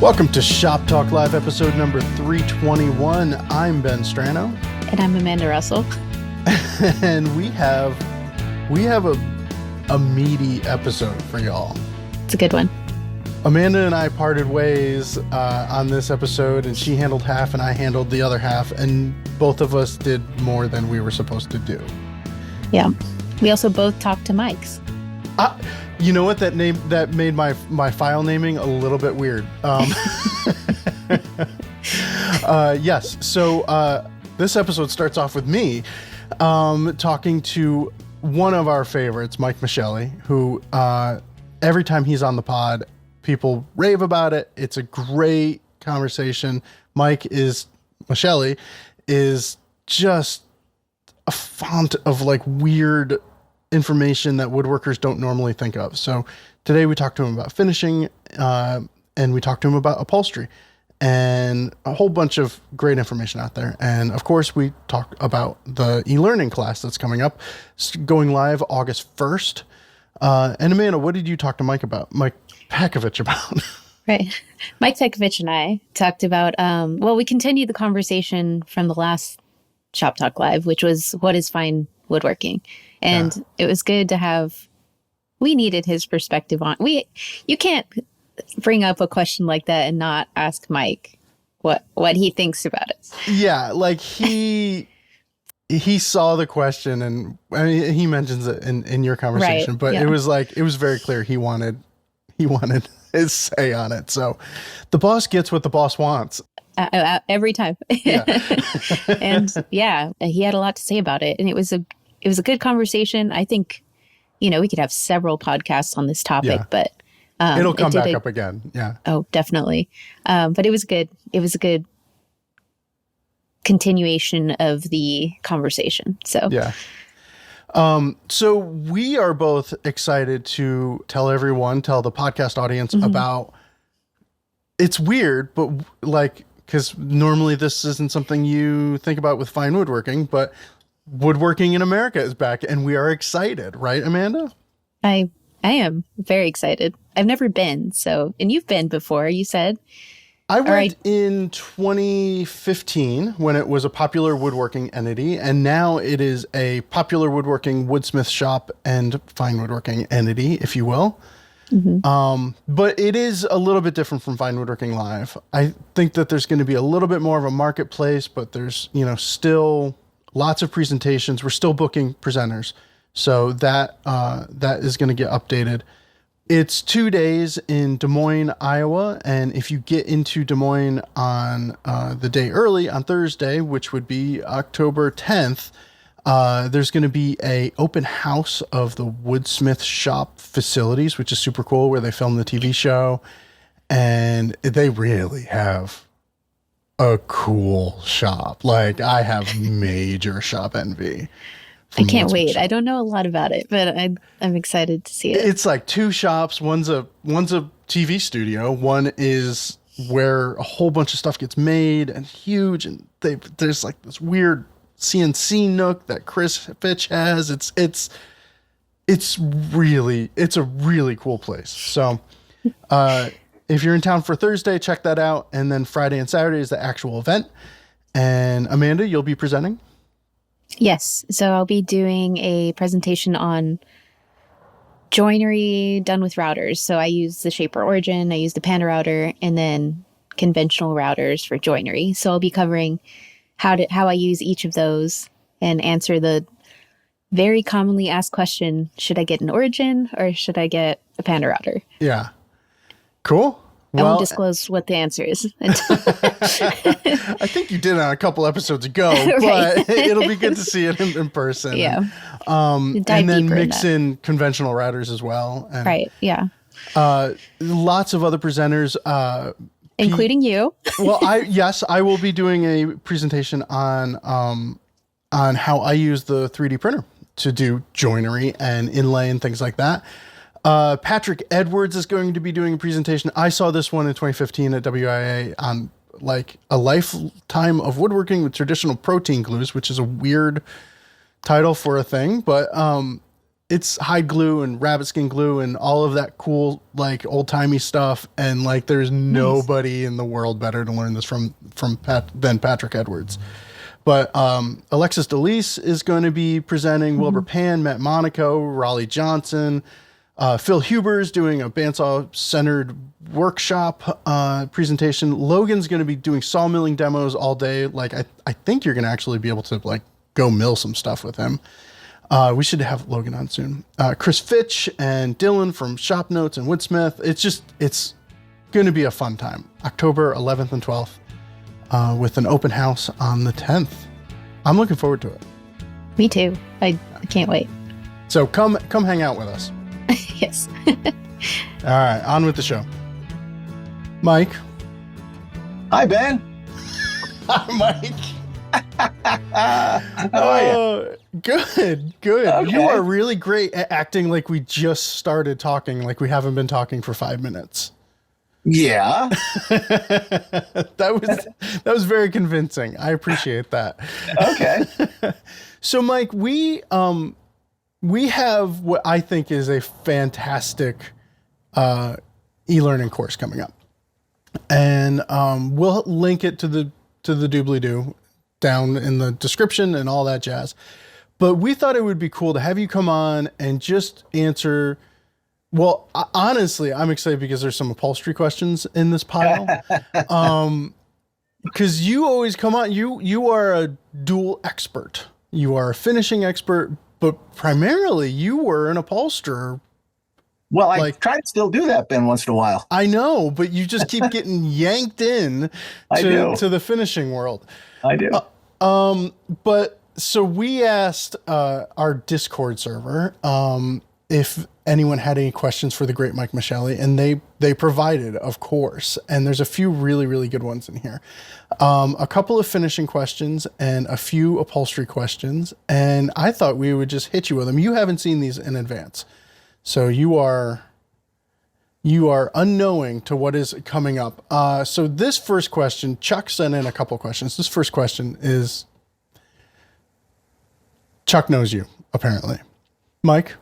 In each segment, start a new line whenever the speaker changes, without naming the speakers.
Welcome to Shop Talk Live, episode number 321. I'm Ben Strano.
And I'm Amanda Russell.
And we have a meaty episode for y'all.
It's a good one.
Amanda and I parted ways on this episode, and she handled half and I handled the other half, and both of us did more than we were supposed to do.
Yeah. We also both talked to Mike's.
You know what? That made my file naming a little bit weird. Yes. So this episode starts off with me talking to one of our favorites, Mike Mascelli, who every time he's on the pod, people rave about it. It's a great conversation. Mascelli is just a font of like weird information that woodworkers don't normally think of. So today we talked to him about finishing, and we talked to him about upholstery and a whole bunch of great information out there. And of course we talked about the e-learning class that's coming up, going live August 1st. And Amanda, what did you talk to Mike Pekovich about?
Right. Mike Pekovich and I talked about, we continued the conversation from the last Shop Talk Live, which was what is fine woodworking. And It was good to have, we needed his perspective on, you can't bring up a question like that and not ask Mike what he thinks about it. Yeah.
Like he saw the question, and I mean, he mentions it in your conversation, right, but yeah. It was very clear he wanted his say on it. So the boss gets what the boss wants.
Every time. Yeah. And yeah, he had a lot to say about it, and it was a good conversation. I think, we could have several podcasts on this topic, but
it'll come back up again. Yeah.
Oh, definitely. But it was good. It was a good continuation of the conversation. So
yeah. So we are both excited to tell the podcast audience about. It's weird, but because normally this isn't something you think about with fine woodworking, but woodworking in America is back, and we are excited, right, Amanda?
I am very excited. I've never been, and you've been before, you said.
I went in 2015 when it was a Popular Woodworking entity, and now it is a Popular Woodworking woodsmith shop and fine woodworking entity, if you will. Mm-hmm. But it is a little bit different from Fine Woodworking Live. I think that there's going to be a little bit more of a marketplace, but there's, still lots of presentations. We're still booking presenters. So that is going to get updated. It's 2 days in Des Moines, Iowa. And if you get into Des Moines on the day early, on Thursday, which would be October 10th, there's going to be a open house of the Woodsmith shop facilities, which is super cool, where they film the TV show. And they really have a cool shop. Like, I have major shop envy.
I can't wait. I don't know a lot about it, but I'm excited to see it.
It's like two shops. One's a TV studio. One is where a whole bunch of stuff gets made and huge. And there's like this weird CNC nook that Chris Fitch has. It's a really cool place. So, if you're in town for Thursday, check that out. And then Friday and Saturday is the actual event. And Amanda, you'll be presenting?
Yes. So I'll be doing a presentation on joinery done with routers. So I use the Shaper Origin, I use the Panda router, and then conventional routers for joinery. So I'll be covering how I use each of those and answer the very commonly asked question, should I get an Origin or should I get a Panda router?
Yeah. Cool.
I won't disclose what the answer is.
I think you did on a couple episodes ago, but it'll be good to see it in person.
Yeah.
And then mix in conventional routers as well. And,
right. Yeah.
Lots of other presenters,
including you.
Well, I will be doing a presentation on how I use the 3D printer to do joinery and inlay and things like that. Patrick Edwards is going to be doing a presentation. I saw this one in 2015 at WIA on like a lifetime of woodworking with traditional protein glues, which is a weird title for a thing, but it's hide glue and rabbit skin glue and all of that cool, like old timey stuff. And like, there's nobody in the world better to learn this than Patrick Edwards. But Alexis DeLise is going to be presenting, Wilbur Pan, Matt Monaco, Raleigh Johnson, Phil Huber's doing a bandsaw-centered workshop presentation. Logan's going to be doing sawmilling demos all day. Like, I think you're going to actually be able to, like, go mill some stuff with him. We should have Logan on soon. Chris Fitch and Dylan from Shop Notes and Woodsmith. It's going to be a fun time. October 11th and 12th with an open house on the 10th. I'm looking forward to it.
Me too. I can't wait.
So come hang out with us.
Yes.
All right, on with the show. Mike.
Hi, Ben.
Hi, Mike.
How are you?
Good.
Okay.
You are really great at acting like we just started talking, like we haven't been talking for 5 minutes.
Yeah.
That was very convincing. I appreciate that.
Okay.
So, Mike, we have what I think is a fantastic e-learning course coming up, and we'll link it to the doobly-doo down in the description and all that jazz. But we thought it would be cool to have you come on and just answer. Well, honestly, I'm excited because there's some upholstery questions in this pile. Because you always come on. You are a dual expert. You are a finishing expert. But primarily, you were an upholsterer.
Well, I try to still do that, Ben, once in a while.
I know, but you just keep getting yanked in to the finishing world.
I do.
But so we asked our Discord server if anyone had any questions for the great Mike Mascelli, and they provided, of course. And there's a few really, really good ones in here. A couple of finishing questions and a few upholstery questions. And I thought we would just hit you with them. You haven't seen these in advance. So you are unknowing to what is coming up. So this first question, Chuck sent in a couple questions. This first question is, Chuck knows you, apparently. Mike?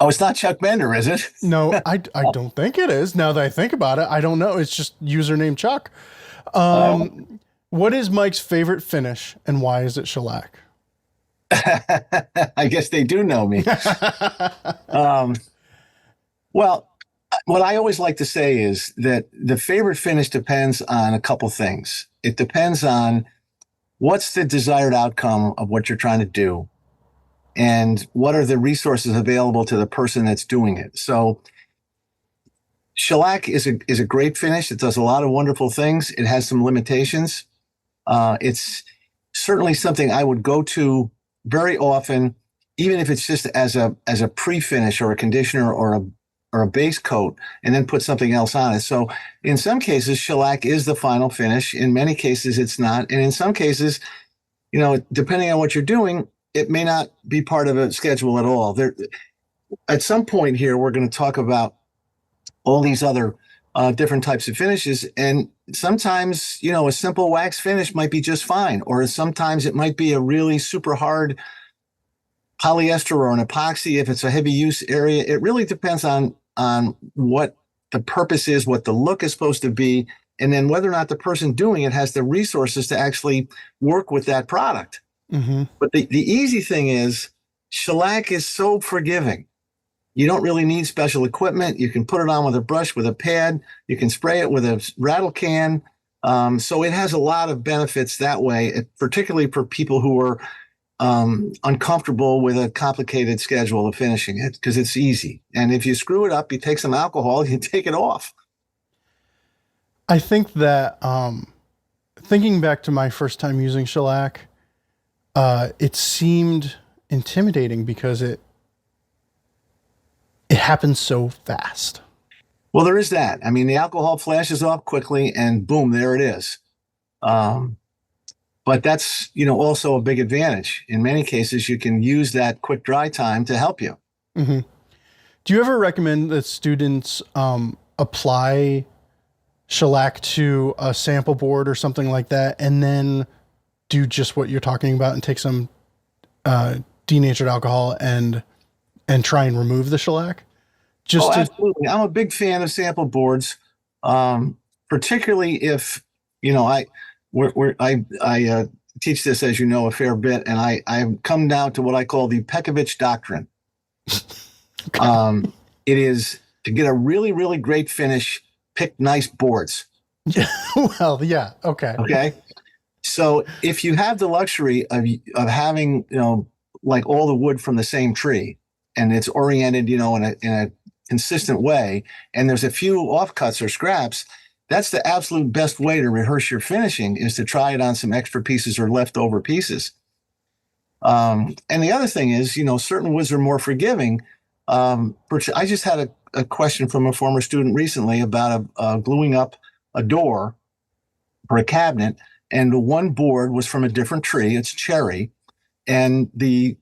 Oh, it's not Chuck Bender, is it?
No, I don't think it is. Now that I think about it, I don't know. It's just username Chuck. What is Mike's favorite finish and why is it shellac?
I guess they do know me. Well, what I always like to say is that the favorite finish depends on a couple things. It depends on what's the desired outcome of what you're trying to do and what are the resources available to the person that's doing it. So shellac is a great finish. It does a lot of wonderful things. It has some limitations. It's certainly something I would go to very often, even if it's just as a pre-finish or a conditioner or a base coat, and then put something else on it. So in some cases, shellac is the final finish. In many cases, it's not. And in some cases, depending on what you're doing, it may not be part of a schedule at all. At some point here, we're going to talk about all these other different types of finishes. And sometimes, a simple wax finish might be just fine. Or sometimes it might be a really super hard polyester or an epoxy if it's a heavy use area. It really depends on what the purpose is, what the look is supposed to be, and then whether or not the person doing it has the resources to actually work with that product. Mm-hmm. But the easy thing is shellac is so forgiving. You don't really need special equipment. You can put it on with a brush, with a pad. You can spray it with a rattle can. So it has a lot of benefits that way, particularly for people who are uncomfortable with a complicated schedule of finishing it, because it's easy. And if you screw it up, you take some alcohol, you take it off.
I think that thinking back to my first time using shellac, it seemed intimidating because it happens so fast.
Well, there is that. I mean, the alcohol flashes off quickly and boom, there it is. But that's, also a big advantage. In many cases, you can use that quick dry time to help you.
Mm-hmm. Do you ever recommend that students apply shellac to a sample board or something like that, and then do just what you're talking about and take some denatured alcohol and and try and remove the shellac?
Oh, absolutely. I'm a big fan of sample boards, particularly if, I teach this, as you know, a fair bit, and I've come down to what I call the Pekovich doctrine. Okay. It is to get a really, really great finish, pick nice boards.
Yeah. Well, yeah. Okay.
Okay. So if you have the luxury of having, like all the wood from the same tree, and it's oriented, in a consistent way, and there's a few offcuts or scraps, that's the absolute best way to rehearse your finishing, is to try it on some extra pieces or leftover pieces. And the other thing is, certain woods are more forgiving. I just had a question from a former student recently about gluing up a door for a cabinet, and the one board was from a different tree. It's cherry, and the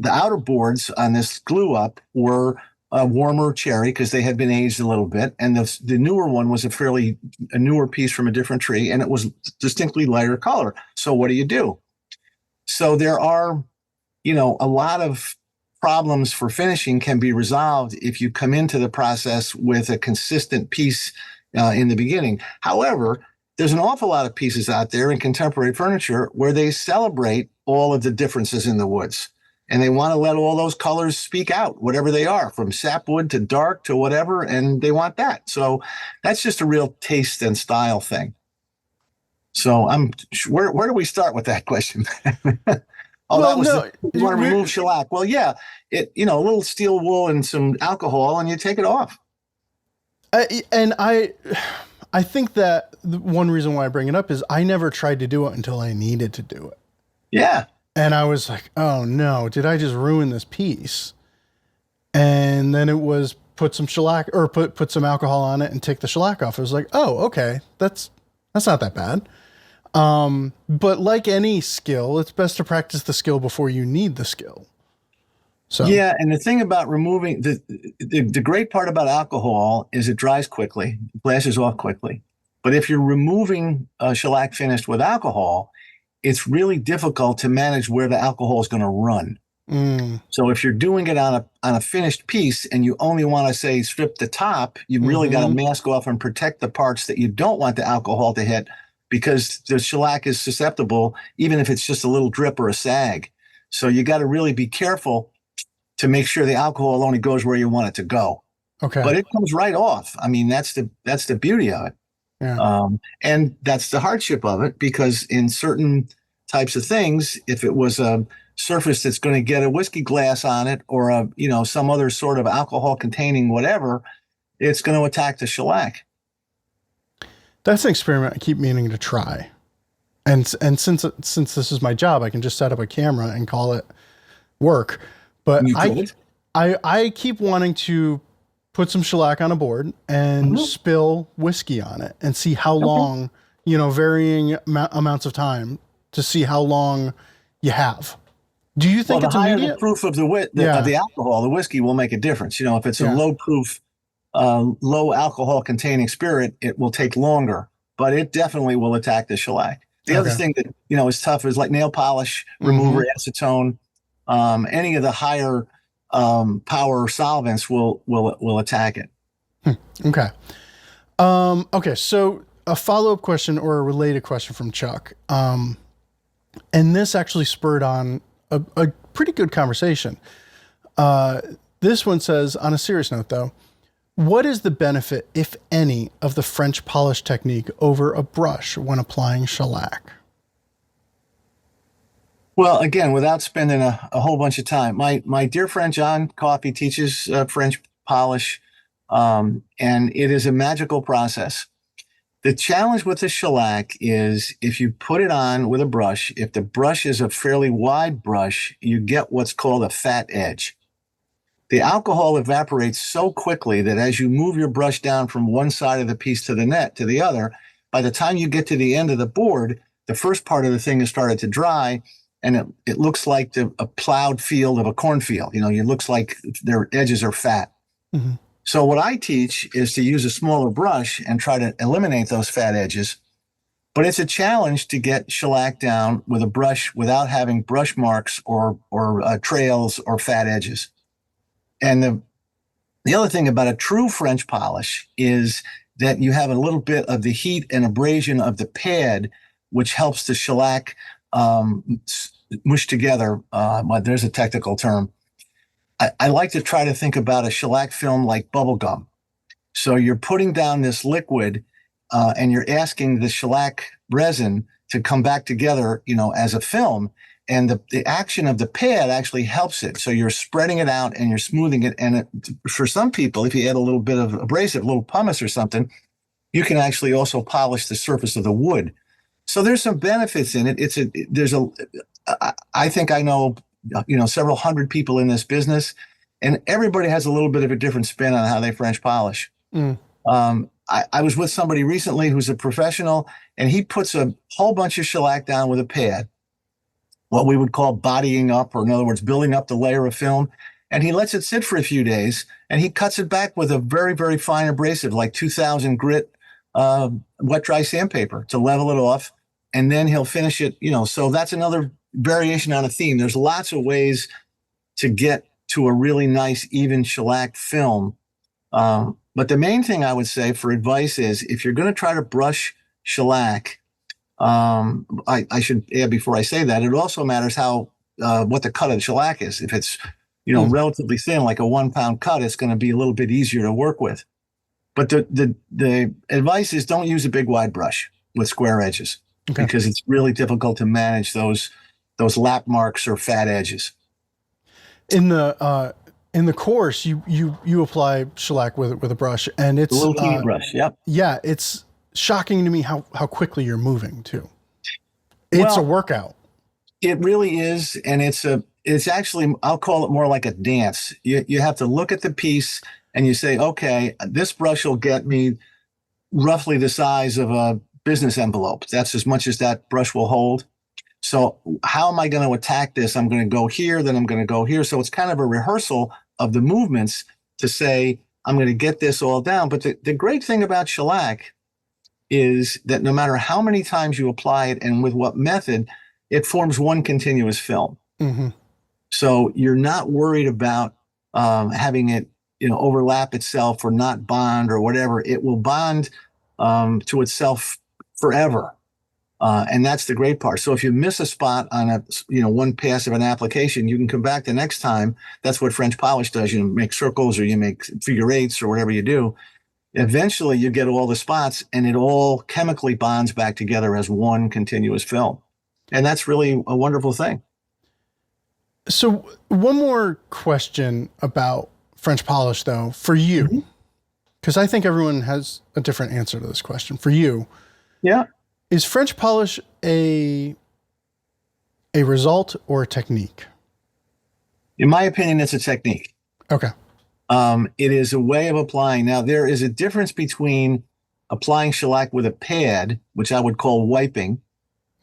outer boards on this glue up were a warmer cherry because they had been aged a little bit, and the newer one was a newer piece from a different tree, and it was distinctly lighter color. So what do? So there are, a lot of problems for finishing can be resolved if you come into the process with a consistent piece in the beginning. However, there's an awful lot of pieces out there in contemporary furniture where they celebrate all of the differences in the woods. And they want to let all those colors speak out, whatever they are, from sapwood to dark to whatever, and they want that. So that's just a real taste and style thing. So where do we start with that question? You want to remove shellac. Well, yeah, a little steel wool and some alcohol, and you take it off.
I think that one reason why I bring it up is I never tried to do it until I needed to do it.
Yeah.
And I was like, oh no, did I just ruin this piece? And then it was put some shellac or put some alcohol on it and take the shellac off. I was like, oh, okay, that's not that bad. But like any skill, it's best to practice the skill before you need the skill. So
yeah, and the thing about removing the great part about alcohol is it dries quickly, flashes off quickly. But if you're removing shellac finished with alcohol, it's really difficult to manage where the alcohol is going to run. So if you're doing it on a finished piece and you only want to, say, strip the top, you've really got to mask off and protect the parts that you don't want the alcohol to hit, because the shellac is susceptible, even if it's just a little drip or a sag. So you got to really be careful to make sure the alcohol only goes where you want it to go.
Okay.
But it comes right off. I mean, that's the beauty of it.
Yeah.
And that's the hardship of it, because in certain types of things, if it was a surface that's going to get a whiskey glass on it, or some other sort of alcohol containing whatever, it's going to attack the shellac.
That's an experiment I keep meaning to try. And since this is my job, I can just set up a camera and call it work. But I keep wanting to put some shellac on a board and spill whiskey on it and see how long, varying amounts of time, to see how long you have. Do you think it's immediate?
The higher the proof of the alcohol, the whiskey will make a difference. If it's a low proof, low alcohol containing spirit, it will take longer, but it definitely will attack the shellac. The other thing that, is tough is like nail polish remover, acetone, any of the higher power solvents will attack it.
Okay. Okay. So a follow-up question or a related question from Chuck. And this actually spurred on a pretty good conversation. This one says, on a serious note though, what is the benefit, if any, of the French polish technique over a brush when applying shellac?
Well, again, without spending a whole bunch of time, my dear friend John Coffey teaches French polish, and it is a magical process. The challenge with the shellac is if you put it on with a brush, if the brush is a fairly wide brush, you get what's called a fat edge. The alcohol evaporates so quickly that as you move your brush down from one side of the piece to the other, by the time you get to the end of the board, the first part of the thing has started to dry, and it looks like a plowed field of a cornfield. It looks like their edges are fat. Mm-hmm. So what I teach is to use a smaller brush and try to eliminate those fat edges. But it's a challenge to get shellac down with a brush without having brush marks or trails or fat edges. And the other thing about a true French polish is that you have a little bit of the heat and abrasion of the pad, which helps the shellac mush together. Well, there's a technical term. I like to try to think about a shellac film like bubble gum. So you're putting down this liquid and you're asking the shellac resin to come back together, as a film. And the action of the pad actually helps it. So you're spreading it out and you're smoothing it. And for some people, if you add a little bit of abrasive, a little pumice or something, you can actually also polish the surface of the wood. So there's some benefits in it. I think I know, several hundred people in this business, and everybody has a little bit of a different spin on how they French polish. I was with somebody recently who's a professional, and he puts a whole bunch of shellac down with a pad, what we would call bodying up, or in other words, building up the layer of film. And he lets it sit for a few days, and he cuts it back with a very, very fine abrasive, like 2000 grit wet dry sandpaper to level it off. And then he'll finish it, so that's another variation on a theme. There's lots of ways to get to a really nice, even shellac film. But the main thing I would say for advice is, if you're going to try to brush shellac, I should add before I say that, it also matters what the cut of the shellac is. If it's, relatively thin, like a 1 pound cut, it's going to be a little bit easier to work with. But the advice is, don't use a big wide brush with square edges, because it's really difficult to manage those lap marks or fat edges.
In the course, you apply shellac with a brush, and it's
a little teeny brush. Yep.
Yeah, it's shocking to me how quickly you're moving too. It's a workout.
It really is, and it's actually, I'll call it more like a dance. You have to look at the piece and you say, okay, this brush will get me roughly the size of a business envelope. That's as much as that brush will hold. So how am I going to attack this? I'm going to go here, then I'm going to go here. So it's kind of a rehearsal of the movements to say, I'm going to get this all down. But the great thing about shellac is that no matter how many times you apply it and with what method, it forms one continuous film.
Mm-hmm.
So you're not worried about having it, overlap itself or not bond or whatever. It will bond to itself forever. And that's the great part. So if you miss a spot on one pass of an application, you can come back the next time. That's what French polish does. You make circles or you make figure eights or whatever you do. Eventually you get all the spots and it all chemically bonds back together as one continuous film. And that's really a wonderful thing.
So one more question about French polish though, for you, because I think everyone has a different answer to this question. For you.
Yeah.
Is French polish a result or a technique?
In my opinion, it's a technique.
Okay.
It is a way of applying. Now, there is a difference between applying shellac with a pad, which I would call wiping,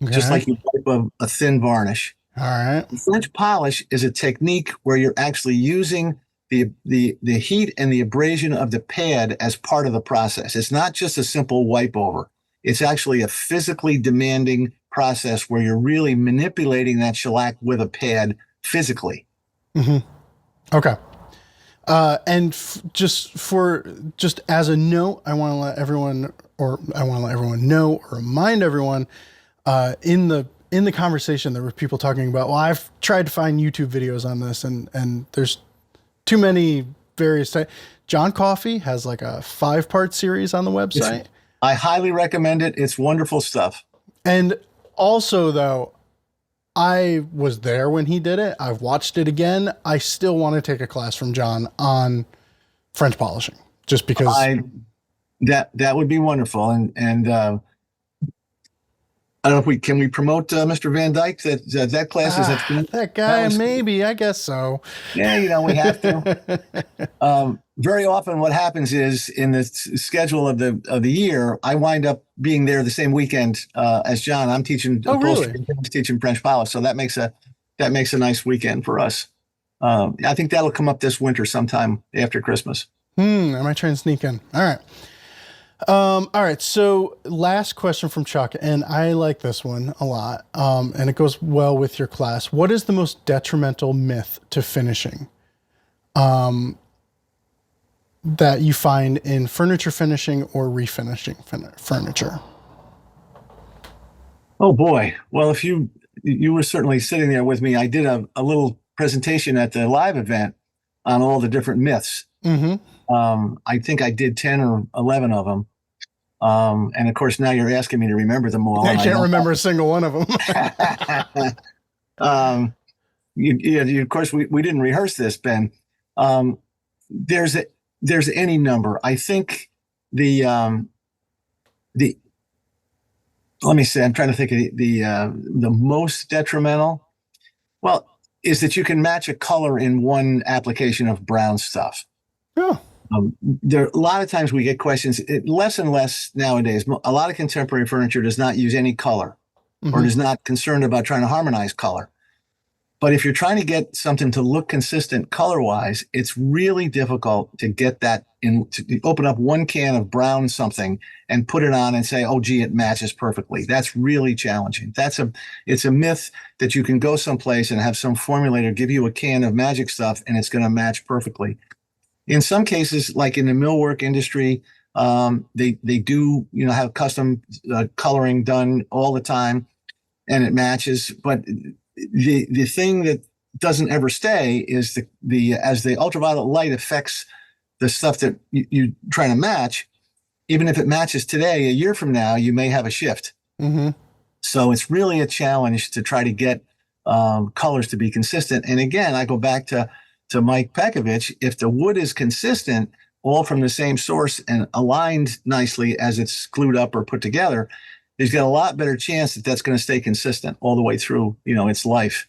just like you wipe a thin varnish.
All right.
French polish is a technique where you're actually using the heat and the abrasion of the pad as part of the process. It's not just a simple wipe over. It's actually a physically demanding process where you're really manipulating that shellac with a pad physically.
Mm-hmm. Okay. And just as a note, I want to let everyone know or remind everyone, in the conversation, there were people talking about, well, I've tried to find YouTube videos on this and there's too many various types. John Coffey has like a 5-part series on the website.
I highly recommend it. It's wonderful stuff.
And also though, I was there when he did it. I've watched it again. I still want to take a class from John on French polishing, just because
that would be wonderful. And I don't know if can we promote Mr. Van Dyke that class is
that guy maybe I guess so.
Yeah, we have to. Very often, what happens is in the schedule of the year, I wind up being there the same weekend as John. I'm teaching.
Oh, really?
Teaching French polish, so that makes a nice weekend for us. I think that'll come up this winter sometime after Christmas.
I might try and sneak in. All right. All right. So last question from Chuck, and I like this one a lot. And it goes well with your class. What is the most detrimental myth to finishing? that you find in furniture finishing or refinishing furniture?
Oh boy. Well, if you were certainly sitting there with me, I did a little presentation at the live event on all the different myths.
Mm-hmm.
I think I did 10 or 11 of them. And of course, now you're asking me to remember them all.
I can't remember a single one of them.
Of course, we didn't rehearse this, Ben. There's any number. I think the let me say, I'm trying to think of the most detrimental. Well, is that you can match a color in one application of brown stuff.
Yeah.
There a lot of times we get questions, less and less nowadays. A lot of contemporary furniture does not use any color, or is not concerned about trying to harmonize color. But if you're trying to get something to look consistent color-wise, it's really difficult to get that in, to open up one can of brown something and put it on and say, oh, gee, it matches perfectly. That's really challenging. It's a myth that you can go someplace and have some formulator give you a can of magic stuff and it's going to match perfectly. In some cases, like in the millwork industry, they do, have custom coloring done all the time and it matches. But the thing that doesn't ever stay is as the ultraviolet light affects the stuff that you trying to match. Even if it matches today, a year from now, you may have a shift.
Mm-hmm.
So it's really a challenge to try to get colors to be consistent. And again, I go back to Mike Pekovich. If the wood is consistent, all from the same source and aligned nicely as it's glued up or put together, he's got a lot better chance that that's going to stay consistent all the way through, its life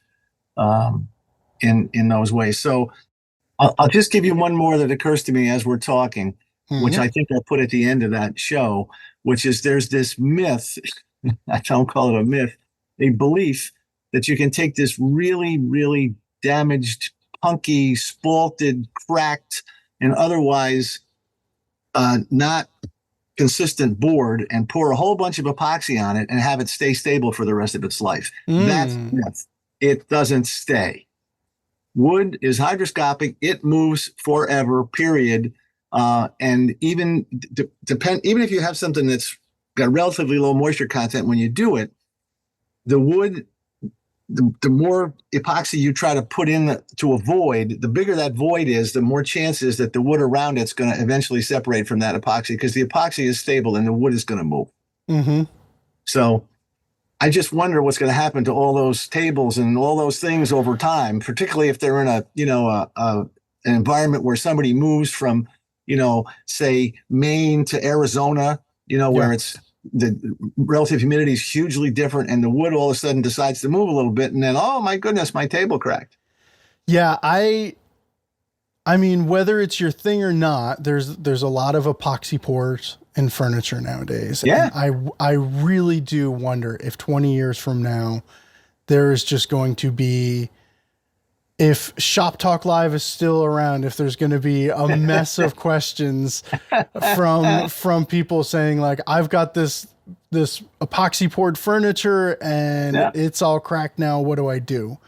in those ways. So I'll just give you one more that occurs to me as we're talking, which I think I'll put at the end of that show, which is there's this myth, I don't call it a myth, a belief that you can take this really, really damaged, punky, spalted, cracked, and otherwise not consistent board and pour a whole bunch of epoxy on it and have it stay stable for the rest of its life. That's myth. It doesn't stay. Wood is hygroscopic. It moves forever, period. And even if you have something that's got relatively low moisture content when you do it, the wood, the more epoxy you try to put in to avoid, the bigger that void is, the more chances that the wood around it's going to eventually separate from that epoxy, because the epoxy is stable and the wood is going to move. Mm-hmm. So I just wonder what's going to happen to all those tables and all those things over time, particularly if they're in an environment where somebody moves from, say Maine to Arizona, where it's the relative humidity is hugely different and the wood all of a sudden decides to move a little bit. And then, oh my goodness, my table cracked.
Yeah. I mean, whether it's your thing or not, there's a lot of epoxy pours in furniture nowadays.
Yeah.
And I really do wonder if 20 years from now, there is just going to be, if Shop Talk Live is still around, if there's going to be a mess of questions from people saying like, I've got this epoxy poured furniture and it's all cracked now. What do I do?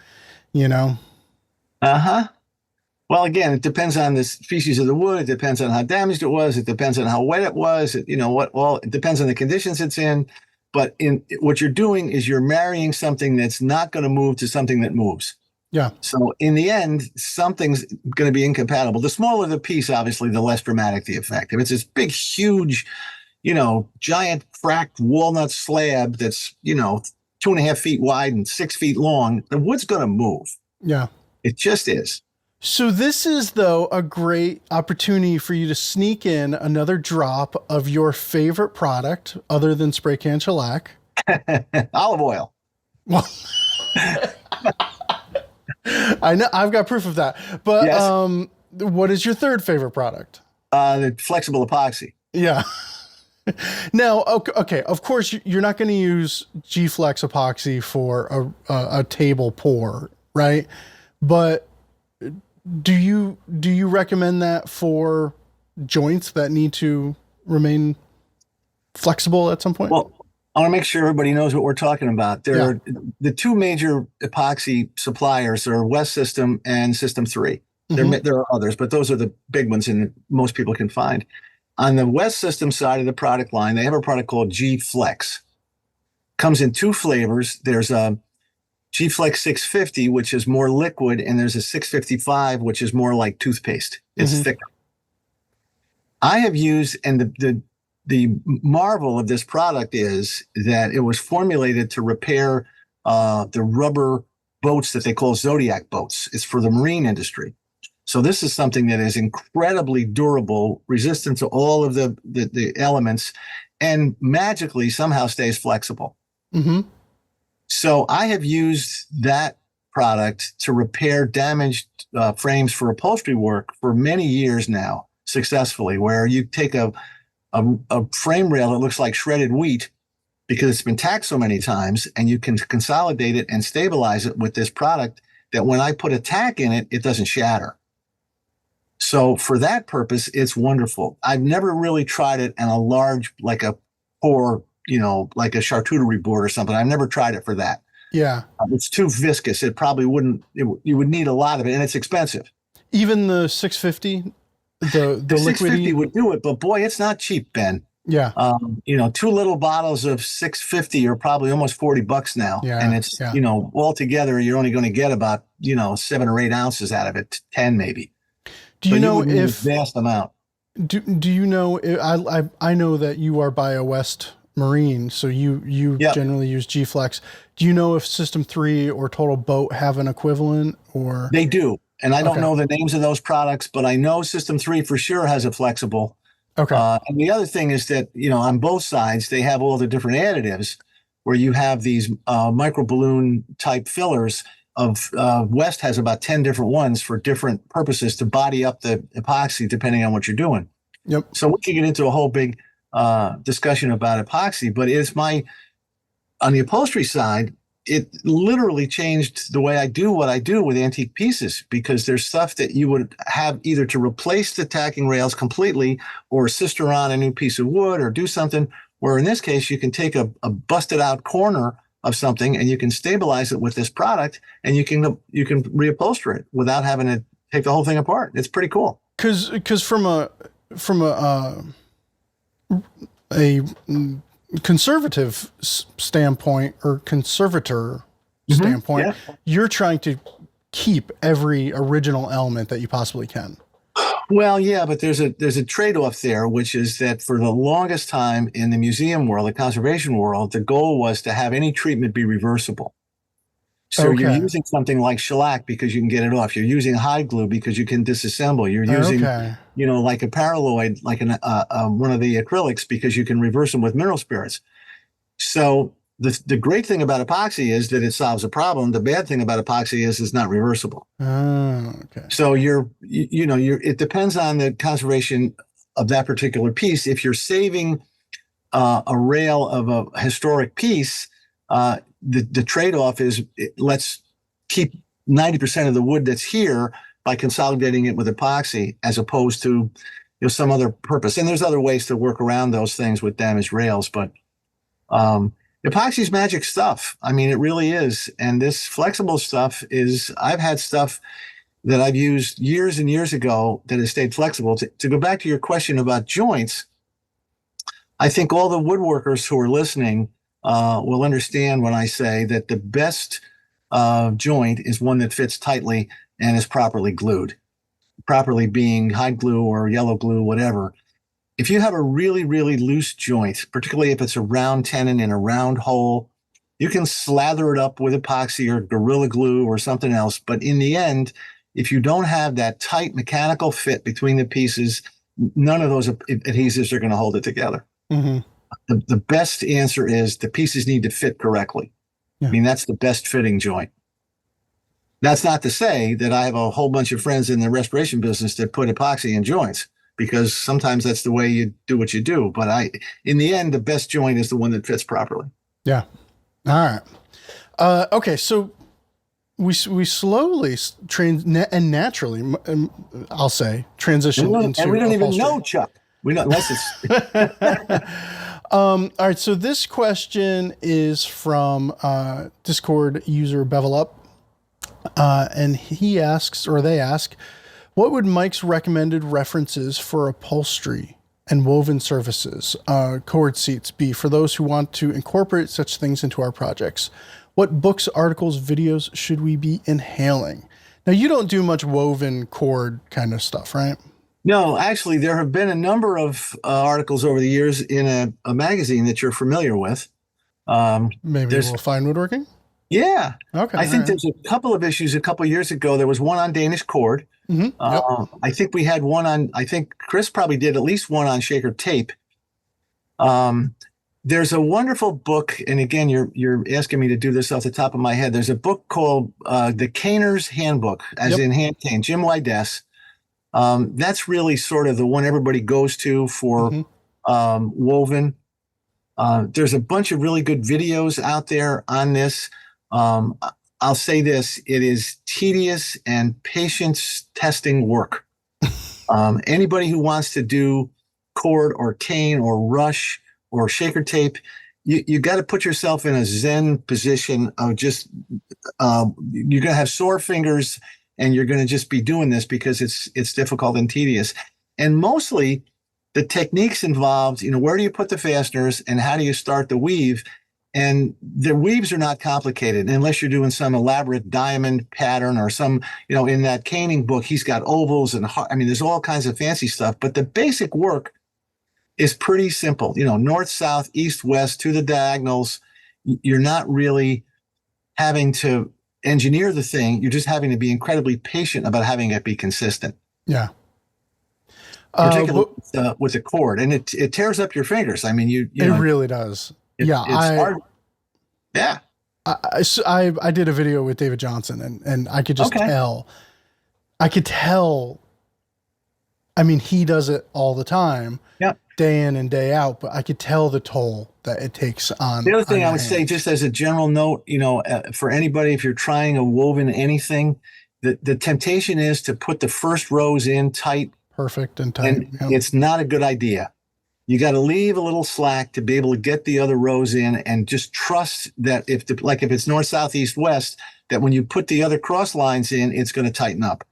Uh-huh. Well, again, it depends on the species of the wood. It depends on how damaged it was. It depends on how wet it was. It depends on the conditions it's in. But what you're doing is you're marrying something that's not going to move to something that moves.
Yeah.
So in the end, something's going to be incompatible. The smaller the piece, obviously, the less dramatic the effect. If it's this big, huge, giant cracked walnut slab that's, 2.5 feet wide and 6 feet long, the wood's going to move.
Yeah.
It just is.
So this is, though, a great opportunity for you to sneak in another drop of your favorite product other than spray can shellac.
Olive oil.
Well, I know I've got proof of that, but yes. What is your third favorite product?
The flexible epoxy.
Yeah. Now, okay. Of course, you're not going to use G-Flex epoxy for a table pour, right? But do you recommend that for joints that need to remain flexible at some point?
Well, I want to make sure everybody knows what we're talking about. There are the two major epoxy suppliers are West System and System 3. There are others, but those are the big ones and most people can find. On the West System side of the product line, they have a product called G Flex. Comes in two flavors. There's a G Flex 650, which is more liquid, and there's a 655, which is more like toothpaste. It's thicker. I have used, and the marvel of this product is that it was formulated to repair the rubber boats that they call Zodiac boats. It's for the marine industry. So this is something that is incredibly durable, resistant to all of the elements, and magically somehow stays flexible. So I have used that product to repair damaged frames for upholstery work for many years now, successfully, where you take a frame rail that looks like shredded wheat because it's been tacked so many times, and you can consolidate it and stabilize it with this product that when I put a tack in it, it doesn't shatter. So for that purpose, it's wonderful. I've never really tried it on a large, like a pour, like a charcuterie board or something. I've never tried it for that.
Yeah.
It's too viscous. It probably wouldn't, you would need a lot of it, and it's expensive.
Even the 650, the
650 would do it, but boy, it's not cheap, Ben.
Yeah.
2 little bottles of 650 are probably almost $40 now.
Yeah.
And it's, altogether, you're only going to get about, 7 or 8 ounces out of it, 10 maybe.
Do you know if
vast amount?
Do you know? I know that you are BioWest Marine, so you generally use G Flex. Do you know if System 3 or Total Boat have an equivalent, or
they do? And I don't know the names of those products, but I know System 3 for sure has a flexible.
Okay.
And the other thing is that on both sides they have all the different additives, where you have these micro balloon type fillers. West has about 10 different ones for different purposes to body up the epoxy depending on what you're doing.
Yep.
So we can get into a whole big discussion about epoxy, but on the upholstery side, it literally changed the way I do what I do with antique pieces, because there's stuff that you would have either to replace the tacking rails completely or sister on a new piece of wood or do something, where in this case, you can take a busted out corner of something and you can stabilize it with this product, and you can reupholster it without having to take the whole thing apart. It's pretty cool.
Because from a conservative standpoint or conservator standpoint, you're trying to keep every original element that you possibly can.
Well, yeah, but there's a trade-off there, which is that for the longest time in the museum world, the conservation world, the goal was to have any treatment be reversible. So you're using something like shellac because you can get it off. You're using hide glue because you can disassemble. You're using, like a paralloid, like one of the acrylics, because you can reverse them with mineral spirits. So the great thing about epoxy is that it solves a problem. The bad thing about epoxy is it's not reversible.
Oh, okay.
So it depends on the conservation of that particular piece. If you're saving a rail of a historic piece, the trade-off is let's keep 90% of the wood that's here by consolidating it with epoxy, as opposed to some other purpose. And there's other ways to work around those things with damaged rails, but epoxy is magic stuff. I mean, it really is. And this flexible stuff I've had stuff that I've used years and years ago that has stayed flexible. To go back to your question about joints, I think all the woodworkers who are listening will understand when I say that the best joint is one that fits tightly and is properly glued, properly being hide glue or yellow glue, whatever. If you have a really, really loose joint, particularly if it's a round tenon in a round hole, you can slather it up with epoxy or Gorilla Glue or something else. But in the end, if you don't have that tight mechanical fit between the pieces, none of those adhesives are going to hold it together.
Mm-hmm.
The best answer is the pieces need to fit correctly. Yeah. I mean, that's the best fitting joint. That's not to say that I have a whole bunch of friends in the restoration business that put epoxy in joints, because sometimes that's the way you do what you do. But in the end, the best joint is the one that fits properly.
Yeah. All right. Okay. So we slowly and naturally, I'll say, transition into.
And we don't even know, Chuck. We don't, unless it's.
All right. So this question is from Discord user Bevel Up. And he asks, or they ask, What would Mike's recommended references for upholstery and woven surfaces, cord seats, be for those who want to incorporate such things into our projects? What books, articles, videos should we be inhaling? Now, you don't do much woven cord kind of stuff, right?
No, actually, there have been a number of articles over the years in a magazine that you're familiar with.
Maybe we'll Fine Woodworking?
Yeah.
Okay.
I think there's a couple of issues a couple of years ago. There was one on Danish cord.
Yep.
I think we had one on, I think Chris probably did at least one on shaker tape. There's a wonderful book, and again, you're asking me to do this off the top of my head. There's a book called The Caner's Handbook, as in hand cane, Jim Wides. That's really sort of the one everybody goes to for woven. There's a bunch of really good videos out there on this. I'll say this, it is tedious and patience testing work. Anybody who wants to do cord or cane or rush or shaker tape, you got to put yourself in a Zen position of just, you're going to have sore fingers and you're going to just be doing this because it's difficult and tedious. And mostly the techniques involved, where do you put the fasteners and how do you start the weave? And the weaves are not complicated unless you're doing some elaborate diamond pattern or some, in that caning book, he's got ovals and, there's all kinds of fancy stuff, but the basic work is pretty simple, north, south, east, west to the diagonals. You're not really having to engineer the thing. You're just having to be incredibly patient about having it be consistent.
Yeah.
Particularly with the cord, and it tears up your fingers. It
really does. It's hard. Yeah. I did a video with David Johnson and I could just tell. I could tell. He does it all the time.
Yeah.
Day in and day out, but I could tell the toll that it takes on.
The other thing I would say, just as a general note, for anybody, if you're trying a woven anything, the temptation is to put the first rows in tight.
Perfect and tight.
And it's not a good idea. You got to leave a little slack to be able to get the other rows in and just trust that if it's north, south, east, west, that when you put the other cross lines in, it's going to tighten up.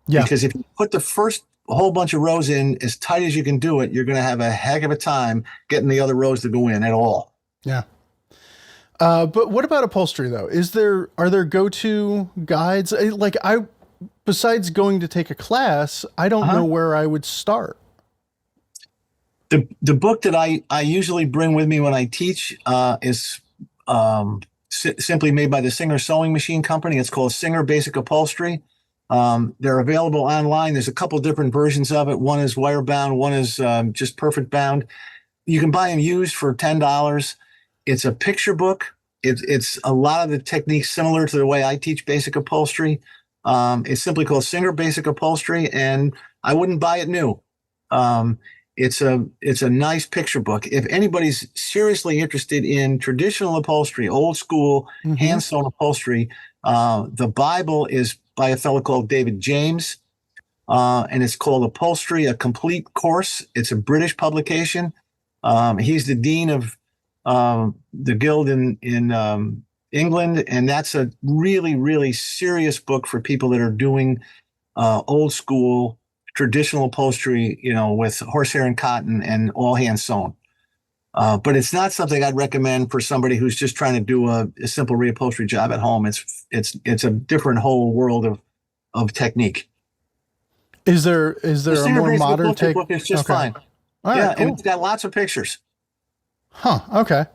Yeah. Because if you put the first whole bunch of rows in as tight as you can do it, you're going to have a heck of a time getting the other rows to go in at all.
Yeah. But what about upholstery though? Are there go-to guides? Besides going to take a class, I don't know where I would start.
The book that I usually bring with me when I teach is simply made by the Singer Sewing Machine Company. It's called Singer Basic Upholstery. They're available online. There's a couple different versions of it. One is wire bound. One is just perfect bound. You can buy them used for $10. It's a picture book. It's a lot of the techniques similar to the way I teach basic upholstery. It's simply called Singer Basic Upholstery, and I wouldn't buy it new. It's a nice picture book. If anybody's seriously interested in traditional upholstery, old school hand sewn upholstery, the Bible is by a fellow called David James, and it's called Upholstery: A Complete Course. It's a British publication. He's the dean of the guild in England, and that's a really, really serious book for people that are doing old school traditional upholstery, with horsehair and cotton and all hand sewn. But it's not something I'd recommend for somebody who's just trying to do a simple reupholstery job at home. It's a different whole world of technique.
Is there a more modern take?
Book is just fine.
All right, cool.
And it's got lots of pictures.
Huh. Okay.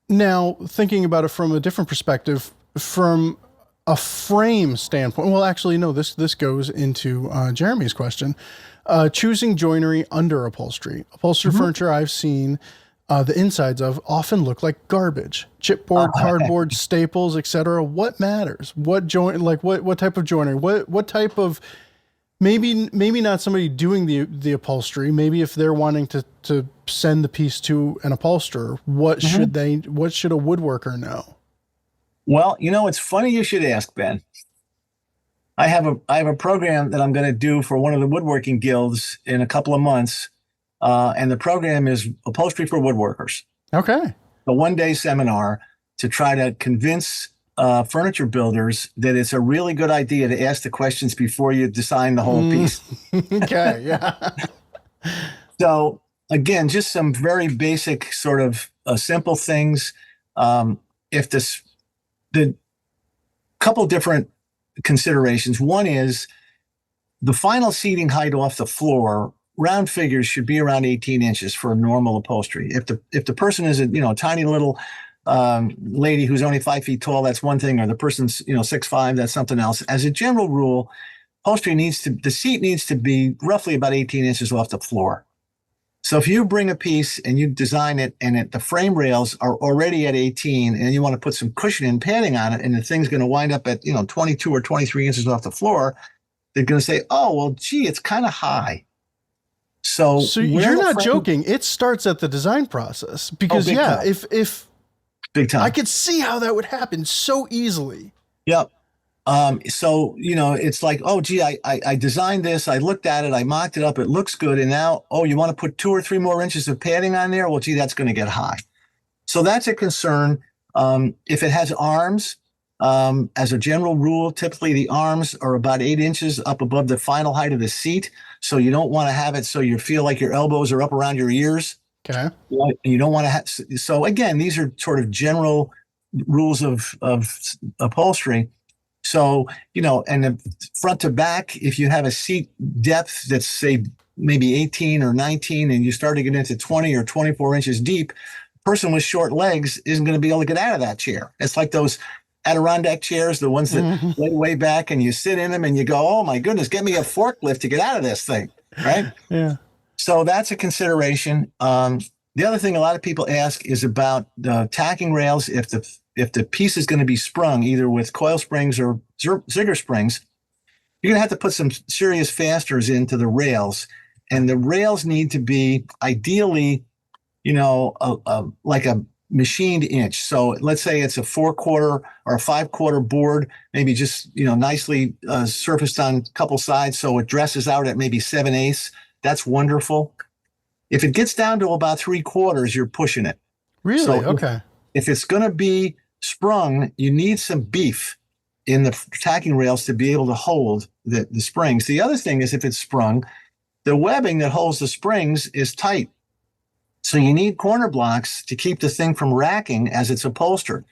Now thinking about it from a different perspective, from a frame standpoint, well, actually, no, this goes into Jeremy's question. Choosing joinery under upholstery. Upholstered furniture I've seen the insides of often look like garbage. Chipboard, cardboard, staples, etc. What matters? What type of joinery? What type of maybe not somebody doing the upholstery. Maybe if they're wanting to send the piece to an upholsterer, what should a woodworker know?
Well, it's funny you should ask, Ben. I have a program that I'm going to do for one of the woodworking guilds in a couple of months, and the program is Upholstery for Woodworkers.
Okay.
A one-day seminar to try to convince furniture builders that it's a really good idea to ask the questions before you design the whole piece.
Okay, yeah.
So again, just some very basic sort of simple things. If the couple different considerations. One is the final seating height off the floor. Round figures should be around 18 inches for a normal upholstery. If the person is a tiny little lady who's only 5 feet tall, that's one thing, or the person's 6'5", that's something else. As a general rule, the seat needs to be roughly about 18 inches off the floor. So if you bring a piece and you design it and the frame rails are already at 18 and you want to put some cushion and padding on it and the thing's going to wind up at 22 or 23 inches off the floor, they're going to say, oh, well, gee, it's kind of high. So
you're not joking. It starts at the design process because if
big time,
I could see how that would happen so easily.
Yep. So, it's like, oh, gee, I designed this. I looked at it. I mocked it up. It looks good. And now, oh, you want to put 2 or 3 more inches of padding on there? Well, gee, that's going to get high. So that's a concern. If it has arms, as a general rule, typically the arms are about 8 inches up above the final height of the seat. So you don't want to have it so you feel like your elbows are up around your ears.
Okay.
You don't want to have. So again, these are sort of general rules of upholstery. So, and the front to back, if you have a seat depth that's, say, maybe 18 or 19, and you start to get into 20 or 24 inches deep, a person with short legs isn't going to be able to get out of that chair. It's like those Adirondack chairs, the ones that lay way back, and you sit in them and you go, oh, my goodness, get me a forklift to get out of this thing, right?
Yeah.
So that's a consideration. The other thing a lot of people ask is about the tacking rails. If the piece is going to be sprung either with coil springs or zigger springs, you're going to have to put some serious fasteners into the rails. And the rails need to be ideally, like a machined inch. So let's say it's a 4/4 or a 5/4 board, maybe just, nicely surfaced on a couple sides. So it dresses out at maybe 7/8. That's wonderful. If it gets down to about 3/4, you're pushing it.
Really?
So
okay.
If it's going to be sprung, you need some beef in the tacking rails to be able to hold the springs. The other thing is if it's sprung, the webbing that holds the springs is tight. So you need corner blocks to keep the thing from racking as it's upholstered.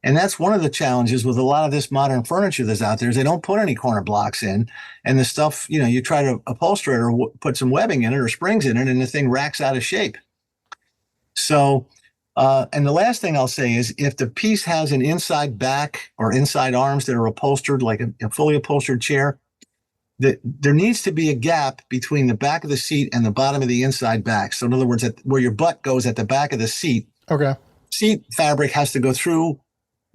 And that's one of the challenges with a lot of this modern furniture that's out there is they don't put any corner blocks in. And the stuff, you try to upholster it or put some webbing in it or springs in it, and the thing racks out of shape. So, and the last thing I'll say is if the piece has an inside back or inside arms that are upholstered, like a fully upholstered chair, there needs to be a gap between the back of the seat and the bottom of the inside back. So in other words, where your butt goes at the back of the seat,
okay,
seat fabric has to go through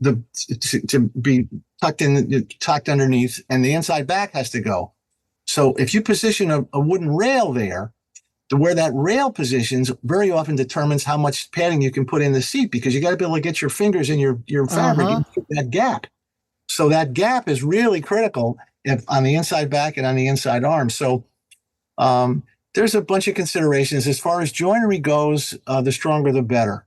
to be tucked underneath, and the inside back has to go. So if you position a wooden rail there, to where that rail positions very often determines how much padding you can put in the seat, because you got to be able to get your fingers in your fabric and keep that gap. So that gap is really critical on the inside back and on the inside arm. So there's a bunch of considerations. As far as joinery goes, the stronger the better.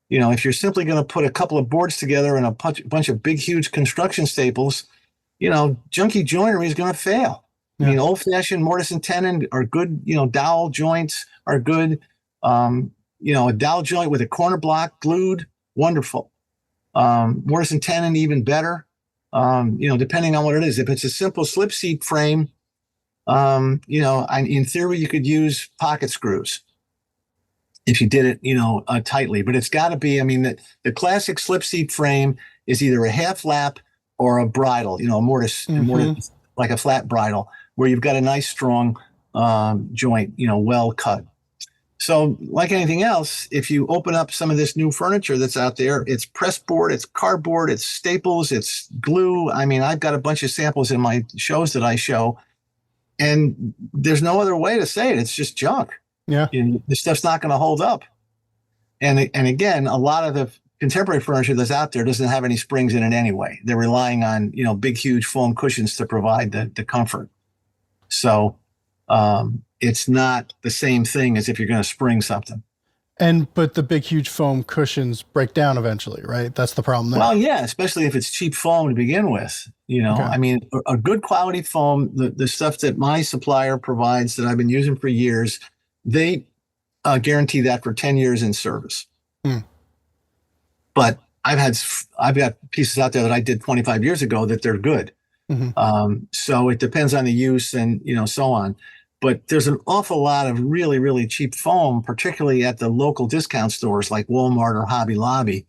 If you're simply going to put a couple of boards together and a bunch of big, huge construction staples, junky joinery is going to fail. Yeah. I mean, old-fashioned mortise and tenon are good. Dowel joints are good. A dowel joint with a corner block glued, wonderful. Mortise and tenon, even better. Depending on what it is. If it's a simple slip seat frame, in theory, you could use pocket screws if you did it, tightly. But it's got to be, the classic slip seat frame is either a half lap or a bridle, a mortise, like a flat bridle, where you've got a nice, strong joint, well cut. So like anything else, if you open up some of this new furniture that's out there, it's press board, it's cardboard, it's staples, it's glue. I've got a bunch of samples in my shows that I show, and there's no other way to say it. It's just junk.
Yeah.
This stuff's not going to hold up. And again, a lot of the contemporary furniture that's out there doesn't have any springs in it anyway. They're relying on, big, huge foam cushions to provide the comfort. So, it's not the same thing as if you're going to spring something.
But the big, huge foam cushions break down eventually, right? That's the problem there.
Well, yeah, especially if it's cheap foam to begin with.
Okay.
I mean, a good quality foam, the stuff that my supplier provides that I've been using for years, they guarantee that for 10 years in service. But I've got pieces out there that I did 25 years ago that they're good. So it depends on the use and, so on. But there's an awful lot of really, really cheap foam, particularly at the local discount stores like Walmart or Hobby Lobby.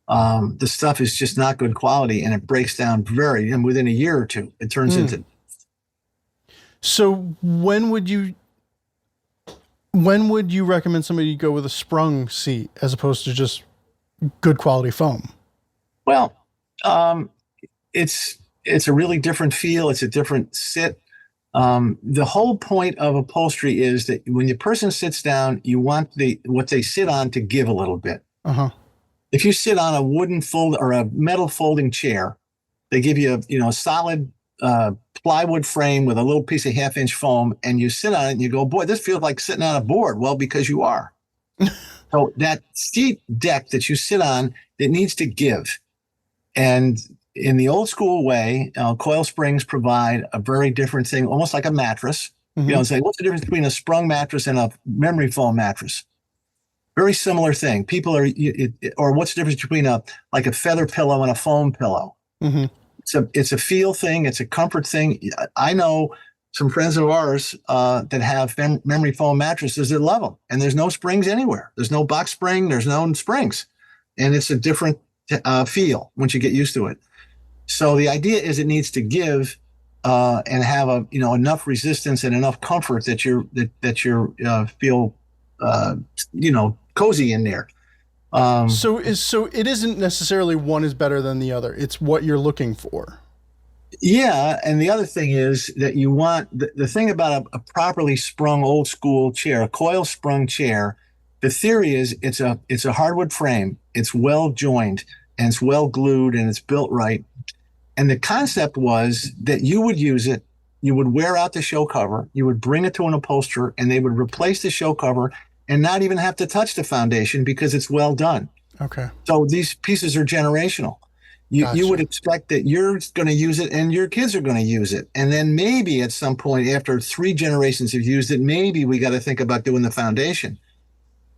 The stuff is just not good quality, and it breaks down and within a year or two, it turns into.
So when would you recommend somebody go with a sprung seat as opposed to just good quality foam?
Well, it's a really different feel. It's a different sit. The whole point of upholstery is that when the person sits down, you want what they sit on to give a little bit. If you sit on a wooden or a metal folding chair, they give you a solid plywood frame with a little piece of 1/2-inch foam, and you sit on it and you go, boy, this feels like sitting on a board. Well, because you are. So that seat deck that you sit on, it needs to give. And in the old school way, coil springs provide a very different thing, almost like a mattress. Say, what's the difference between a sprung mattress and a memory foam mattress? Very similar thing. People or what's the difference between a feather pillow and a foam pillow? It's a feel thing. It's a comfort thing. I know some friends of ours that have memory foam mattresses that love them, and there's no springs anywhere. There's no box spring. There's no springs, and it's a different feel once you get used to it. So the idea is it needs to give and have enough resistance and enough comfort that you feel cozy in there.
So it isn't necessarily one is better than the other. It's what you're looking for.
Yeah, and the other thing is that you want the thing about a properly sprung old school chair, a coil sprung chair. The theory is it's a hardwood frame. It's well joined and it's well glued and it's built right. And the concept was that you would use it, you would wear out the show cover, you would bring it to an upholsterer, and they would replace the show cover and not even have to touch the foundation because it's well done.
Okay.
So these pieces are generational. You would expect that you're going to use it and your kids are going to use it. And then maybe at some point after 3 generations have used it, maybe we got to think about doing the foundation.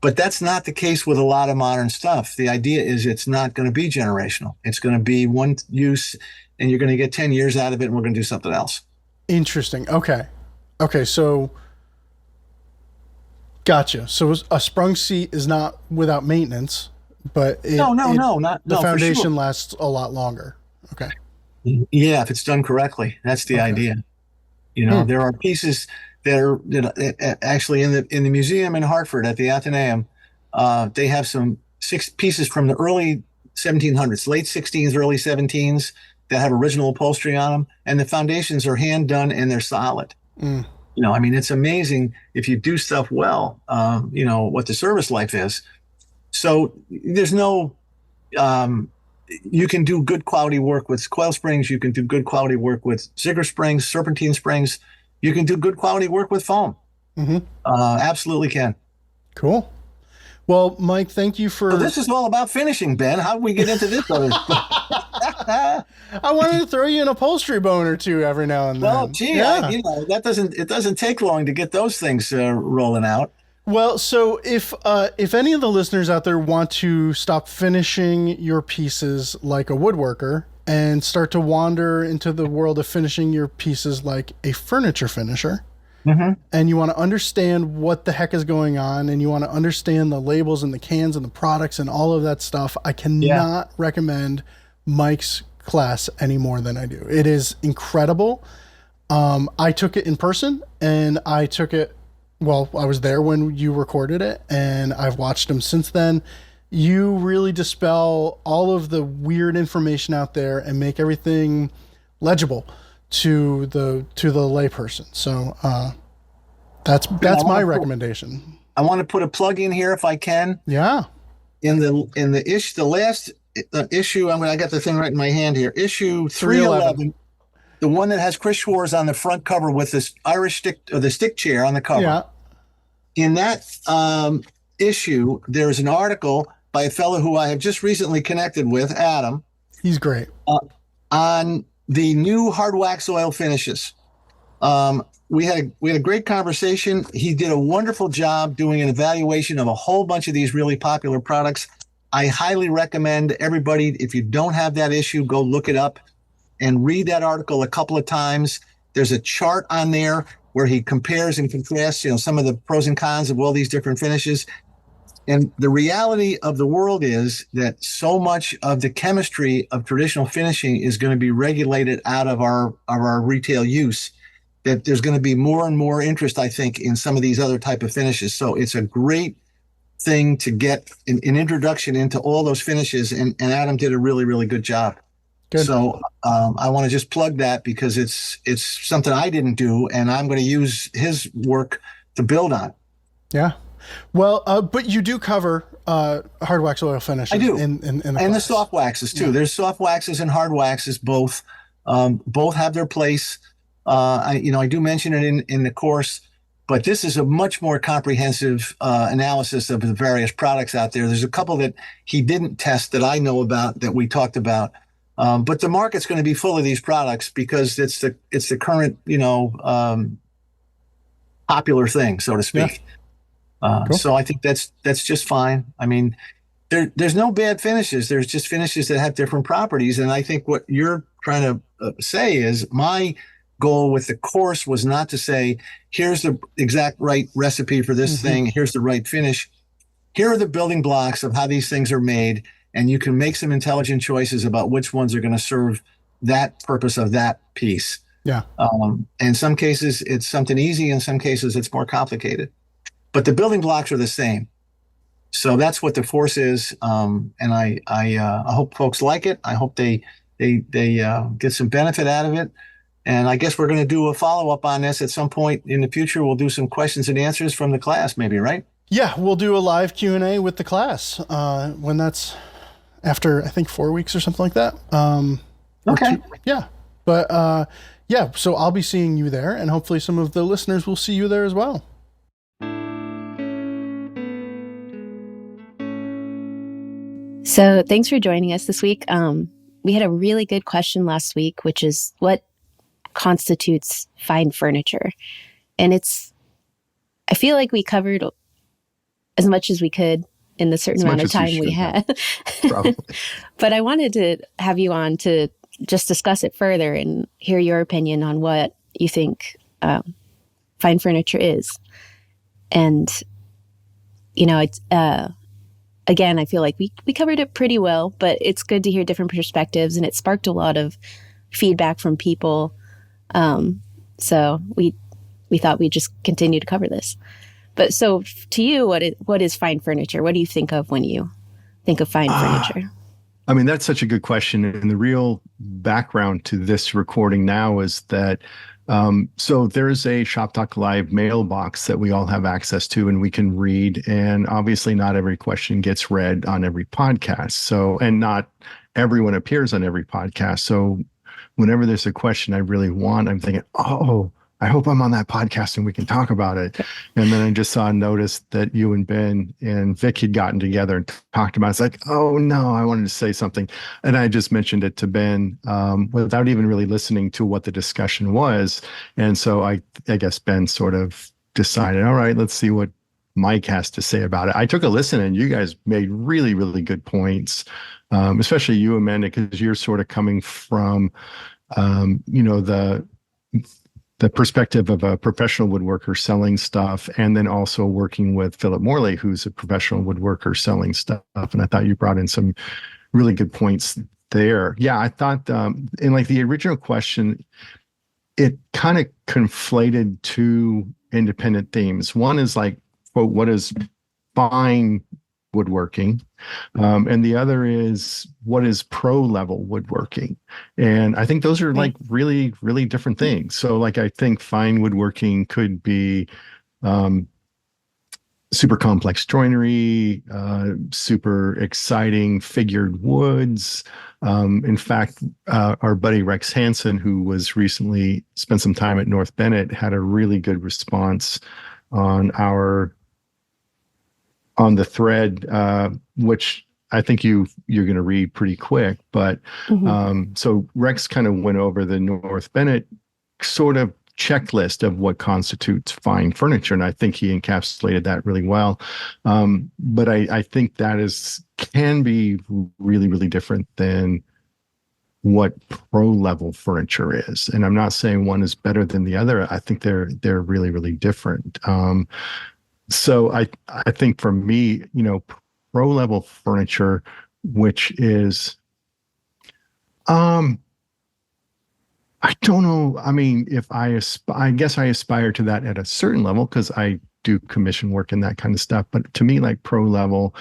But that's not the case with a lot of modern stuff. The idea is it's not going to be generational. It's going to be one use and you're going to get 10 years out of it and we're going to do something else.
Interesting. Okay. So gotcha. So a sprung seat is not without maintenance, but the foundation lasts a lot longer. Okay.
Yeah, if it's done correctly, that's the idea. There are pieces that are actually in the museum in Hartford at the Athenaeum. They have some 6 pieces from the early 1700s, late 16s, early 17s that have original upholstery on them, and the foundations are hand done and they're solid. It's amazing if you do stuff well. What the service life is. So there's no. You can do good quality work with coil springs. You can do good quality work with Ziegler springs, serpentine springs. You can do good quality work with foam. Absolutely can.
Cool. Well, Mike, thank you for...
So this is all about finishing, Ben. How did we get into this other stuff?
I wanted to throw you an upholstery bone or two every now and then.
Well, gee,
yeah.
It doesn't take long to get those things rolling out.
Well, so if any of the listeners out there want to stop finishing your pieces like a woodworker and start to wander into the world of finishing your pieces like a furniture finisher, and you want to understand what the heck is going on, and you want to understand the labels and the cans and the products and all of that stuff, I cannot recommend Mike's class any more than I do. It is incredible. I took it in person, and I took it, well, I was there when you recorded it, and I've watched them since then. You really dispel all of the weird information out there and make everything legible to the layperson. So that's my recommendation.
I want to put a plug in here if I can.
Yeah.
In the last issue, I got the thing right in my hand here. Issue 311, the one that has Chris Schwarz on the front cover with this Irish stick, or the stick chair on the cover.
Yeah.
In that issue, there's an article by a fellow who I have just recently connected with, Adam.
He's great.
On the new hard wax oil finishes. We had a great conversation. He did a wonderful job doing an evaluation of a whole bunch of these really popular products. I highly recommend everybody, if you don't have that issue, go look it up and read that article a couple of times. There's a chart on there where he compares and contrasts, some of the pros and cons of all these different finishes. And the reality of the world is that so much of the chemistry of traditional finishing is going to be regulated out of our retail use, that there's going to be more and more interest, I think, in some of these other type of finishes. So it's a great thing to get an introduction into all those finishes. And Adam did a really, really good job.
Good.
So I want to just plug that because it's something I didn't do, and I'm going to use his work to build on.
Yeah. Well, but you do cover hard wax oil finishes.
I do.
In the
and
class.
the soft waxes too. Yeah. There's soft waxes and hard waxes, both. Both have their place. I do mention it in the course, but this is a much more comprehensive analysis of the various products out there. There's a couple that he didn't test that I know about that we talked about. But the market's going to be full of these products because it's the current, popular thing, so to speak. Yeah. Cool. So I think that's just fine. I mean, there's no bad finishes. There's just finishes that have different properties. And I think what you're trying to say is my goal with the course was not to say, here's the exact right recipe for this thing. Here's the right finish. Here are the building blocks of how these things are made. And you can make some intelligent choices about which ones are going to serve that purpose of that piece.
Yeah.
In some cases, it's something easy. In some cases, it's more complicated. But the building blocks are the same. So that's what the force is. And I hope folks like it. I hope they get some benefit out of it. And I guess we're going to do a follow-up on this at some point in the future. We'll do some questions and answers from the class, maybe, right?
Yeah, we'll do a live Q&A with the class when that's after, I think, 4 weeks or something like that.
Okay.
Yeah. But so I'll be seeing you there, and hopefully some of the listeners will see you there as well.
So thanks for joining us this week. We had a really good question last week, which is what constitutes fine furniture? And I feel like we covered as much as we could in the certain amount of time we had.
Probably.
But I wanted to have you on to just discuss it further and hear your opinion on what you think fine furniture is. And, it's, again, I feel like we covered it pretty well, but it's good to hear different perspectives, and it sparked a lot of feedback from people. So we thought we'd just continue to cover this. But so to you, what is fine furniture? What do you think of when you think of fine furniture?
I mean, that's such a good question. And the real background to this recording now is that so there's a ShopTalk Live mailbox that we all have access to and we can read. And obviously not every question gets read on every podcast. So, and not everyone appears on every podcast. So whenever there's a question I really want, I'm thinking, oh, I hope I'm on that podcast and we can talk about it. And then I just saw a notice that you and Ben and Vic had gotten together and talked about it. It's like, oh no, I wanted to say something. And I just mentioned it to Ben without even really listening to what the discussion was. And so I guess Ben sort of decided, all right, let's see what Mike has to say about it. I took a listen and you guys made really, really good points, especially you, Amanda, because you're sort of coming from, the perspective of a professional woodworker selling stuff, and then also working with Philip Morley, who's a professional woodworker selling stuff. And I thought you brought in some really good points there. Yeah, I thought in like the original question, it kind of conflated two independent themes. One is like, quote, what is fine woodworking? And the other is what is pro level woodworking? And I think those are like really, really different things. So like, I think fine woodworking could be super complex joinery, super exciting figured woods. In fact, our buddy Rex Hansen, who was recently spent some time at North Bennett, had a really good response on our on the thread, which I think you're going to read pretty quick. But so Rex kind of went over the North Bennett sort of checklist of what constitutes fine furniture, and I think he encapsulated that really well. But I think that can be really, really different than what pro level furniture is. And I'm not saying one is better than the other. I think they're really, really different. So I think for me, pro level furniture, which is, I don't know. I mean, if I guess I aspire to that at a certain level because I do commission work and that kind of stuff. But to me, like pro level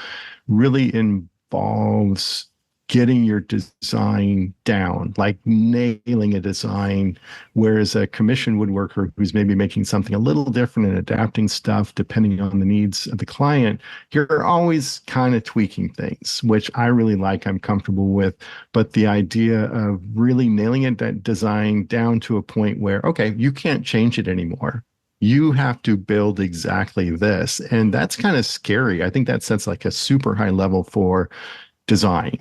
really involves getting your design down, like nailing a design, whereas a commission woodworker who's maybe making something a little different and adapting stuff depending on the needs of the client, you're always kind of tweaking things, which I really like, I'm comfortable with. But the idea of really nailing that design down to a point where, okay, you can't change it anymore. You have to build exactly this. And that's kind of scary. I think that sets like a super high level for design.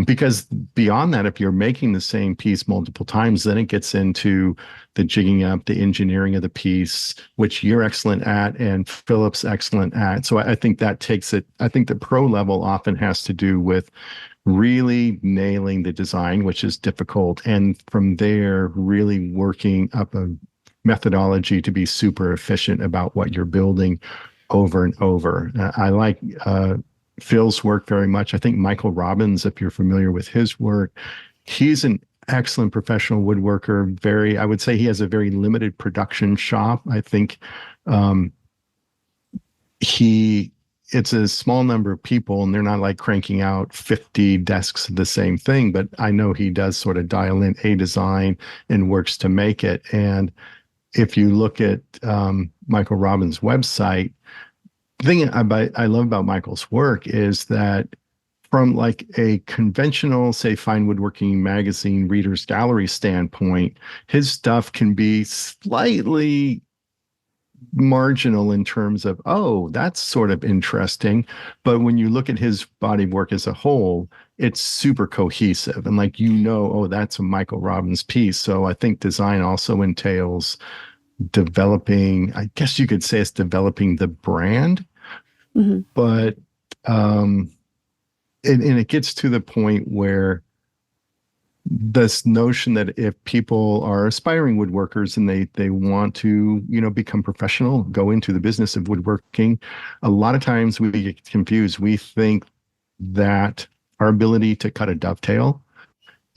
Because beyond that, if you're making the same piece multiple times, then it gets into the jigging up, the engineering of the piece, which you're excellent at and Philip's excellent at. So I think that takes it. I think the pro level often has to do with really nailing the design, which is difficult. And from there, really working up a methodology to be super efficient about what you're building over and over. I like Phil's work very much. I think Michael Robbins, if you're familiar with his work, he's an excellent professional woodworker. I would say he has a very limited production shop. I think it's a small number of people and they're not like cranking out 50 desks of the same thing, but I know he does sort of dial in a design and works to make it. And if you look at Michael Robbins' website, the thing I love about Michael's work is that from like a conventional, say, Fine Woodworking magazine reader's gallery standpoint, his stuff can be slightly marginal in terms of, oh, that's sort of interesting. But when you look at his body of work as a whole, it's super cohesive. And like, oh, that's a Michael Robbins piece. So I think design also entails developing, I guess you could say it's developing the brand. But and it gets to the point where this notion that if people are aspiring woodworkers and they want to, become professional, go into the business of woodworking, a lot of times we get confused. We think that our ability to cut a dovetail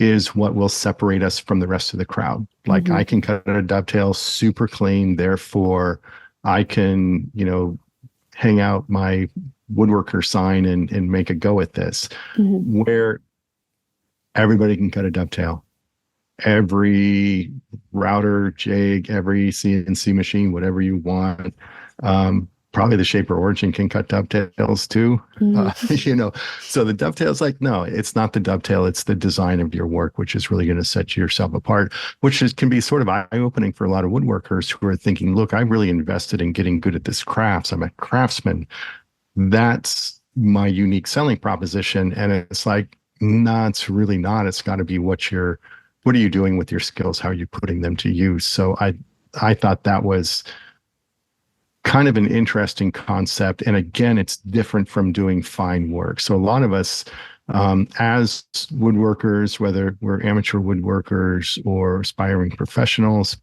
is what will separate us from the rest of the crowd. Like I can cut a dovetail super clean, therefore I can, hang out my woodworker sign and make a go at this, where everybody can cut a dovetail. Every router, jig, every CNC machine, whatever you want. Probably the Shaper Origin can cut dovetails too. So the dovetail's like, no, it's not the dovetail. It's the design of your work, which is really going to set yourself apart, can be sort of eye-opening for a lot of woodworkers who are thinking, look, I've really invested in getting good at this crafts. I'm a craftsman. That's my unique selling proposition. And it's like, no, it's really not. It's got to be what are you doing with your skills? How are you putting them to use? So I thought that was kind of an interesting concept. And again, it's different from doing fine work. So a lot of us, as woodworkers, whether we're amateur woodworkers or aspiring professionals,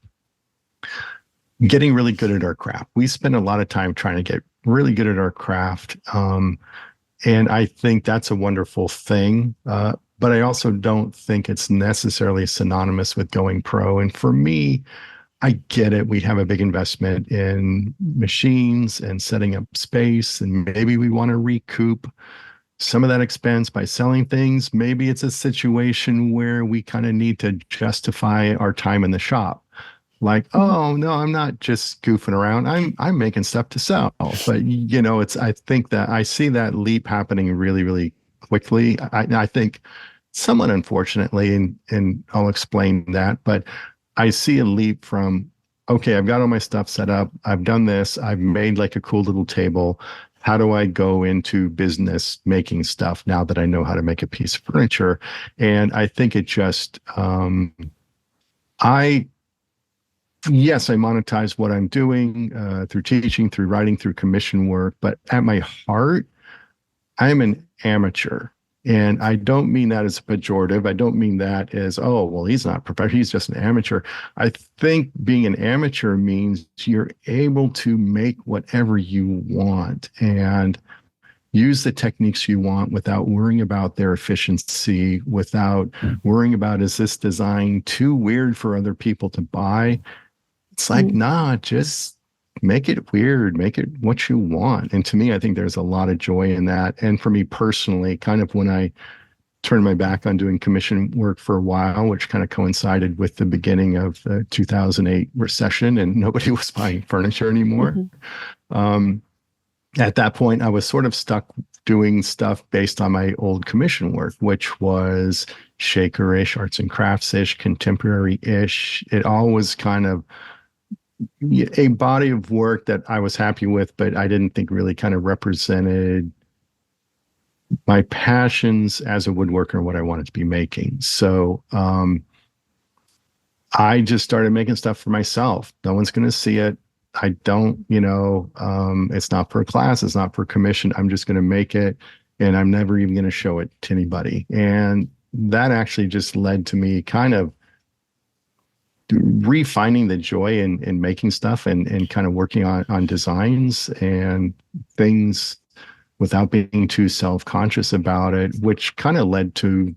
getting really good at our craft. We spend a lot of time trying to get really good at our craft. And I think that's a wonderful thing. But I also don't think it's necessarily synonymous with going pro. And for me, I get it. We have a big investment in machines and setting up space, and maybe we want to recoup some of that expense by selling things. Maybe it's a situation where we kind of need to justify our time in the shop. Like, oh no, I'm not just goofing around. I'm making stuff to sell. But I think that I see that leap happening really, really quickly. I think somewhat unfortunately, and I'll explain that, but I see a leap from, okay, I've got all my stuff set up. I've done this. I've made like a cool little table. how do I go into business making stuff now that I know how to make a piece of furniture? And I think it just, yes, I monetize what I'm doing through teaching, through writing, through commission work. But at my heart, I'm an amateur. And I don't mean that as a pejorative. I don't mean that as, oh, well, he's not professional. He's just an amateur. I think being an amateur means you're able to make whatever you want and use the techniques you want without worrying about their efficiency, without worrying about, is this design too weird for other people to buy? It's like, nah, just make it weird, make it what you want. And to me, I think there's a lot of joy in that. And for me personally, kind of when I turned my back on doing commission work for a while, which kind of coincided with the beginning of the 2008 recession and nobody was buying furniture anymore. At that point, I was sort of stuck doing stuff based on my old commission work, which was Shaker-ish, arts and crafts-ish, contemporary-ish. It all was kind of a body of work that I was happy with, but I didn't think really kind of represented my passions as a woodworker and what I wanted to be making. So I just started making stuff for myself. No one's going to see it. I don't, it's not for a class. It's not for commission. I'm just going to make it and I'm never even going to show it to anybody. And that actually just led to me kind of refining the joy in making stuff and kind of working on designs and things without being too self-conscious about it, which kind of led to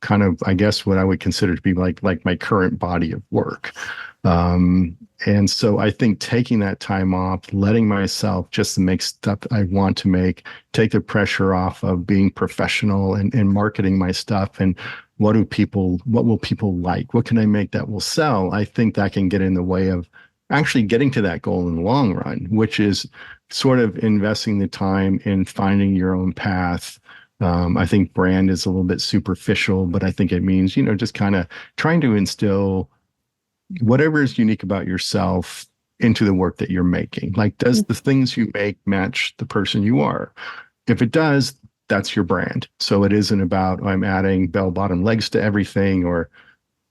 kind of, I guess, what I would consider to be like my current body of work. And so I think taking that time off, letting myself just make stuff I want to make, take the pressure off of being professional and marketing my stuff and what will people like? What can I make that will sell? I think that can get in the way of actually getting to that goal in the long run, which is sort of investing the time in finding your own path. I think brand is a little bit superficial, but I think it means, just kind of trying to instill whatever is unique about yourself into the work that you're making. Like, does the things you make match the person you are? If it does, that's your brand. So it isn't about, I'm adding bell-bottom legs to everything, or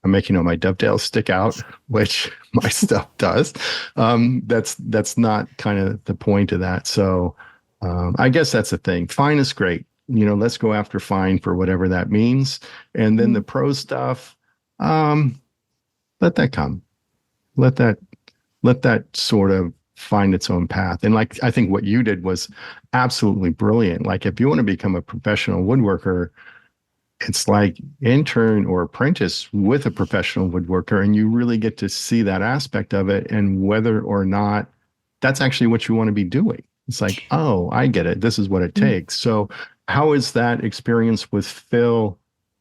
I'm making my dovetails stick out, which my stuff does. That's not kind of the point of that. So I guess that's the thing. Fine is great. Let's go after fine for whatever that means. And then the pro stuff, let that come. Let that sort of find its own path. And like, I think what you did was absolutely brilliant. Like, if you want to become a professional woodworker, it's like intern or apprentice with a professional woodworker, and you really get to see that aspect of it and whether or not that's actually what you want to be doing. It's like, oh, I get it. This is what it takes. So how is that experience with Phil?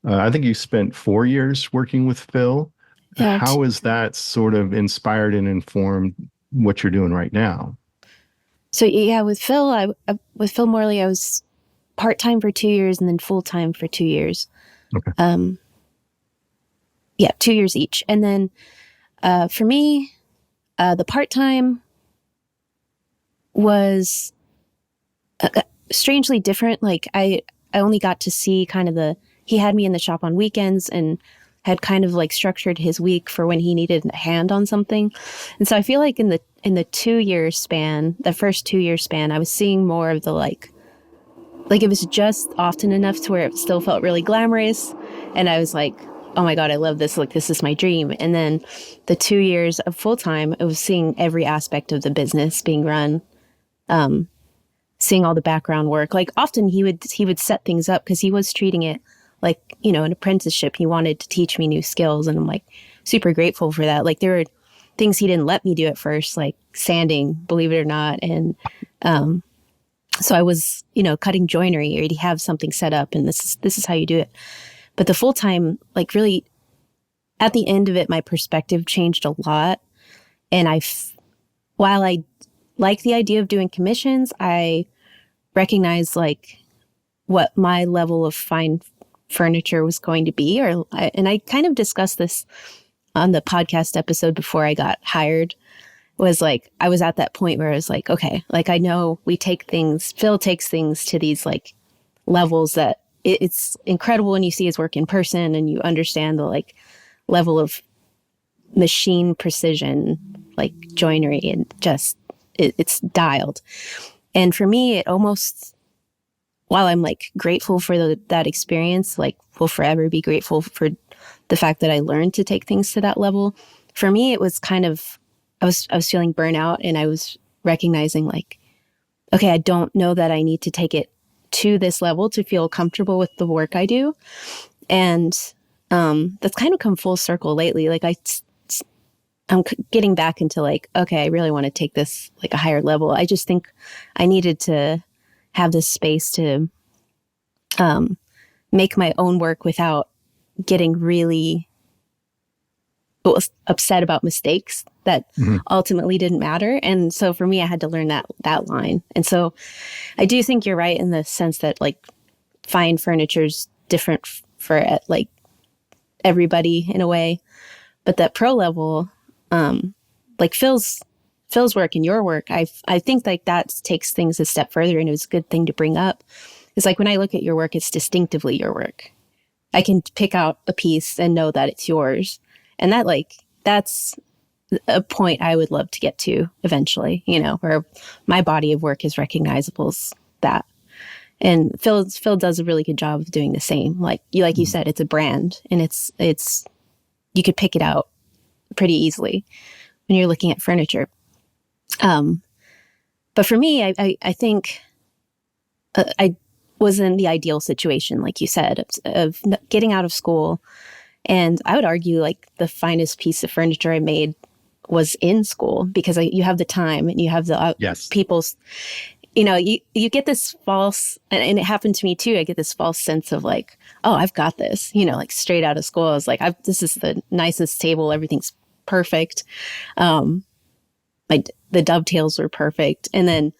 I think you spent 4 years working with Phil. Yeah. How is that sort of inspired and informed what you're doing right now?
So yeah, with Phil Morley, I was part-time for 2 years and then full-time for 2 years.
Okay.
2 years each. And then for me, the part-time was strangely different. Like I only got to see kind of he had me in the shop on weekends and had kind of like structured his week for when he needed a hand on something. And so I feel like in the 2 year span, the first 2 year span, I was seeing more of the like it was just often enough to where it still felt really glamorous. And I was like, oh my God, I love this. Like, this is my dream. And then the 2 years of full time, I was seeing every aspect of the business being run, seeing all the background work. Like often he would set things up because he was treating it like, an apprenticeship. He wanted to teach me new skills. And I'm like super grateful for that. Like there were things he didn't let me do at first, like sanding, believe it or not. And, so I was, cutting joinery, or you'd have something set up and this is how you do it. But the full time, like really at the end of it, my perspective changed a lot. And while I like the idea of doing commissions, I recognize like what my level of fine furniture was going to be. And I kind of discussed this on the podcast episode before I got hired. was like, I was at that point where I was like, okay, like I know Phil takes things to these like levels that it's incredible when you see his work in person and you understand the like level of machine precision, like joinery, and just it's dialed. And for me, it almost, while I'm like grateful for that experience, like will forever be grateful for the fact that I learned to take things to that level. For me, it was kind of, I was feeling burnout, and I was recognizing like, okay, I don't know that I need to take it to this level to feel comfortable with the work I do. And that's kind of come full circle lately. Like I'm getting back into like, okay, I really want to take this like a higher level. I just think I needed to have this space to make my own work without getting really upset about mistakes that ultimately didn't matter. And so for me, I had to learn that line. And so I do think you're right in the sense that like fine furniture is different for like everybody in a way, but that pro level, like Phil's work and your work, I think like that takes things a step further, and it was a good thing to bring up. It's like when I look at your work, it's distinctively your work. I can pick out a piece and know that it's yours. And that's a point I would love to get to eventually, you know, where my body of work is recognizable as that. And Phil does a really good job of doing the same. Like you said, it's a brand, and it's you could pick it out pretty easily when you're looking at furniture. But for me, I think I was in the ideal situation, like you said, of getting out of school. And I would argue like the finest piece of furniture I made was in school, because you have the time and you have the people's, you know, you get this false, and it happened to me too. I get this false sense of like, oh, I've got this, you know, like straight out of school. I was like, this is the nicest table. Everything's perfect. Like the dovetails were perfect. And then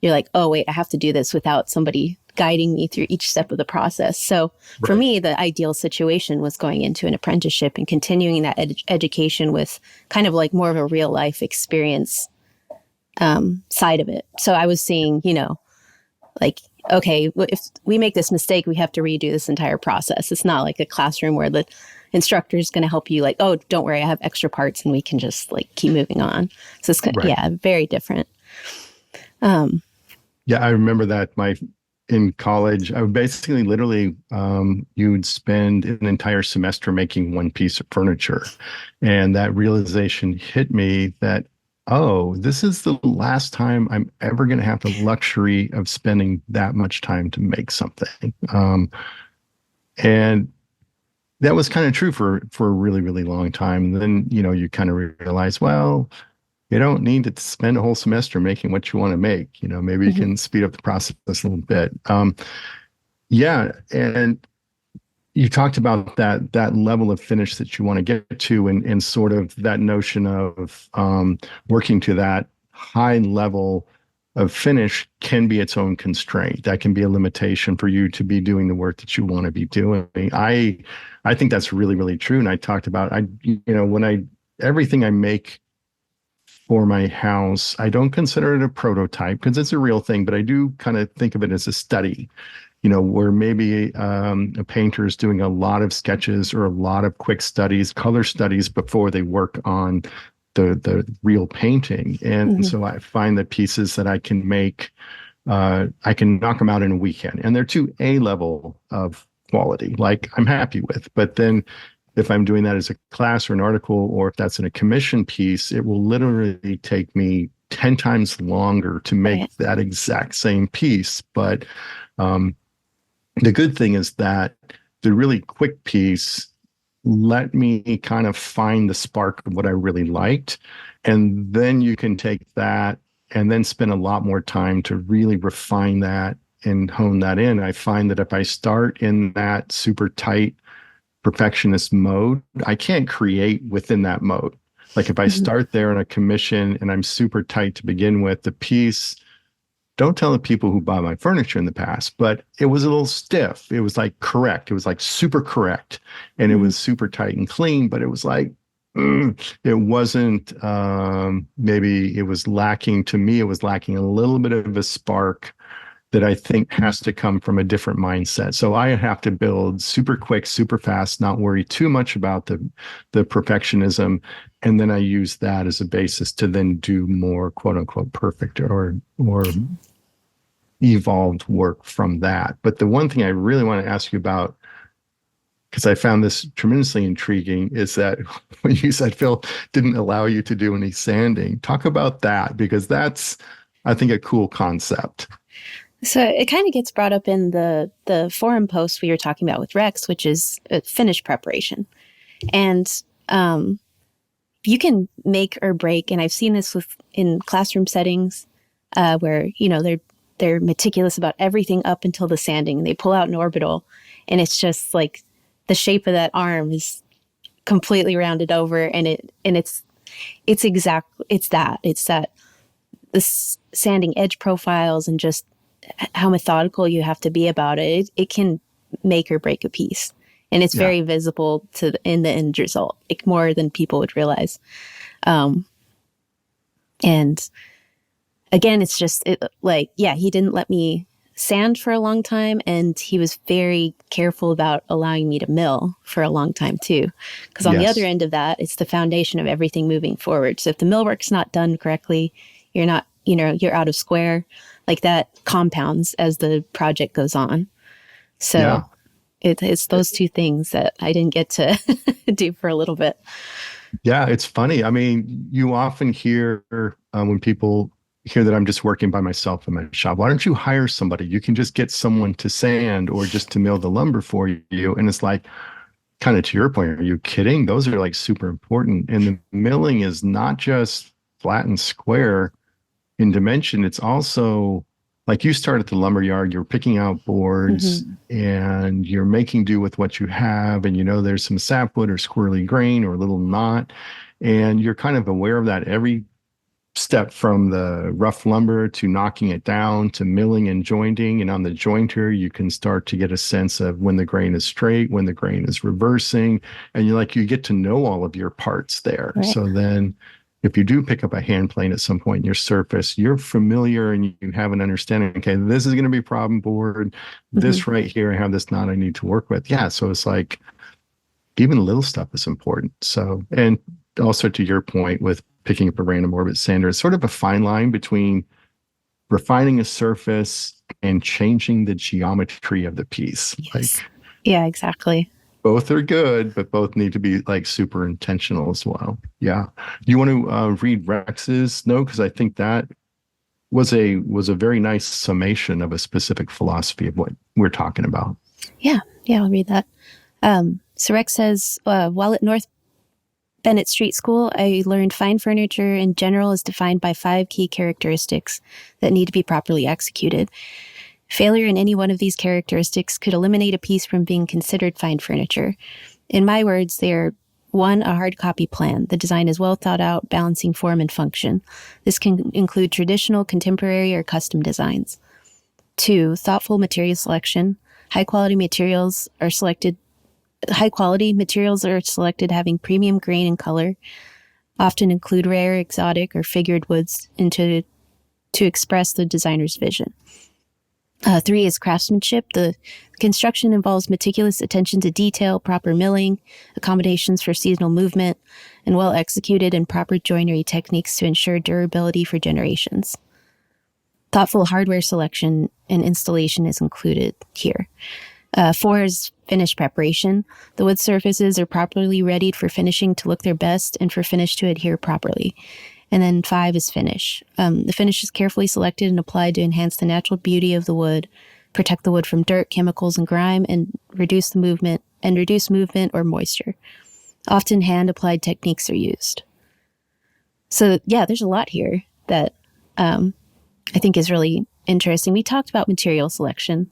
you're like, oh, wait, I have to do this without somebody guiding me through each step of the process. So for me, the ideal situation was going into an apprenticeship and continuing that education with kind of like more of a real life experience side of it. So I was seeing, you know, like, okay, if we make this mistake, we have to redo this entire process. It's not like a classroom where the instructor is going to help you like, oh, don't worry, I have extra parts and we can just like keep moving on. So it's very different.
Yeah, I remember that in college, I would basically literally, you would spend an entire semester making one piece of furniture. And that realization hit me that, oh, this is the last time I'm ever going to have the luxury of spending that much time to make something. And that was kind of true for a really, really long time. And then, you know, you kind of realize, well, you don't need to spend a whole semester making what you want to make. You know, maybe you can speed up the process a little bit. Yeah. And you talked about that level of finish that you want to get to, and sort of that notion of working to that high level of finish can be its own constraint. That can be a limitation for you to be doing the work that you want to be doing. I think that's really, really true. And I talked about, everything I make for my house, I don't consider it a prototype because it's a real thing, but I do kind of think of it as a study, you know, where maybe a painter is doing a lot of sketches or a lot of quick studies, color studies before they work on the real painting. And so I find that pieces that I can make, I can knock them out in a weekend, and they're to a level of quality, like I'm happy with. But then if I'm doing that as a class or an article, or if that's in a commission piece, it will literally take me 10 times longer to make that exact same piece. But the good thing is that the really quick piece let me kind of find the spark of what I really liked. And then you can take that and then spend a lot more time to really refine that and hone that in. I find that if I start in that super tight perfectionist mode, I can't create within that mode. Like if I start there in a commission and I'm super tight to begin with, the piece, don't tell the people who buy my furniture in the past, but it was a little stiff. It was like correct. It was like super correct. And it was super tight and clean, but it was like, It wasn't, maybe it was lacking to me. It was lacking a little bit of a spark that I think has to come from a different mindset. So I have to build super quick, super fast, not worry too much about the perfectionism. And then I use that as a basis to then do more quote unquote perfect or evolved work from that. But the one thing I really want to ask you about, because I found this tremendously intriguing, is that when you said Phil didn't allow you to do any sanding, talk about that, because that's, I think, a cool concept.
So it kind of gets brought up in the forum post we were talking about with Rex, which is finish preparation. And you can make or break, and I've seen this in classroom settings where, they're meticulous about everything up until the sanding. They pull out an orbital, and it's just like the shape of that arm is completely rounded over, and it's that the sanding edge profiles and just how methodical you have to be about it. It can make or break a piece, and it's very visible in the end result, like more than people would realize. And again, it's just he didn't let me sand for a long time, and he was very careful about allowing me to mill for a long time too, because on the other end of that, it's the foundation of everything moving forward. So if the millwork's not done correctly, you're out of square. Like that compounds as the project goes on. So it's those two things that I didn't get to do for a little bit.
Yeah, it's funny. I mean, you often hear when people hear that I'm just working by myself in my shop, why don't you hire somebody? You can just get someone to sand or just to mill the lumber for you. And it's like, kind of to your point, are you kidding? Those are like super important. And the milling is not just flat and square in dimension. It's also like you start at the lumber yard, you're picking out boards and you're making do with what you have. And there's some sapwood or squirrely grain or a little knot. And you're kind of aware of that every step, from the rough lumber to knocking it down to milling and jointing. And on the jointer, you can start to get a sense of when the grain is straight, when the grain is reversing. And you get to know all of your parts there. Right. So then if you do pick up a hand plane at some point in your surface, you're familiar and you have an understanding, okay, this is going to be problem board. This right here, I have this knot I need to work with. Yeah. So it's like, even little stuff is important. So, and also to your point with picking up a random orbit sander, it's sort of a fine line between refining a surface and changing the geometry of the piece.
Yes. Yeah, exactly.
Both are good, but both need to be like super intentional as well. Yeah. You want to read Rex's note? Because I think that was a very nice summation of a specific philosophy of what we're talking about.
Yeah, I'll read that. So Rex says, while at North Bennett Street School, I learned fine furniture in general is defined by 5 key characteristics that need to be properly executed. Failure in any one of these characteristics could eliminate a piece from being considered fine furniture. In my words, they are: 1, a hard copy plan. The design is well thought out, balancing form and function. This can include traditional, contemporary, or custom designs. 2, thoughtful material selection. High quality materials are selected having premium grain and color, often include rare, exotic, or figured woods to express the designer's vision. 3 is craftsmanship. The construction involves meticulous attention to detail, proper milling, accommodations for seasonal movement, and well-executed and proper joinery techniques to ensure durability for generations. Thoughtful hardware selection and installation is included here. 4 is finish preparation. The wood surfaces are properly readied for finishing to look their best and for finish to adhere properly. And then 5 is finish. The finish is carefully selected and applied to enhance the natural beauty of the wood, protect the wood from dirt, chemicals, and grime, and reduce movement or moisture. Often hand-applied techniques are used. So yeah, there's a lot here that I think is really interesting. We talked about material selection.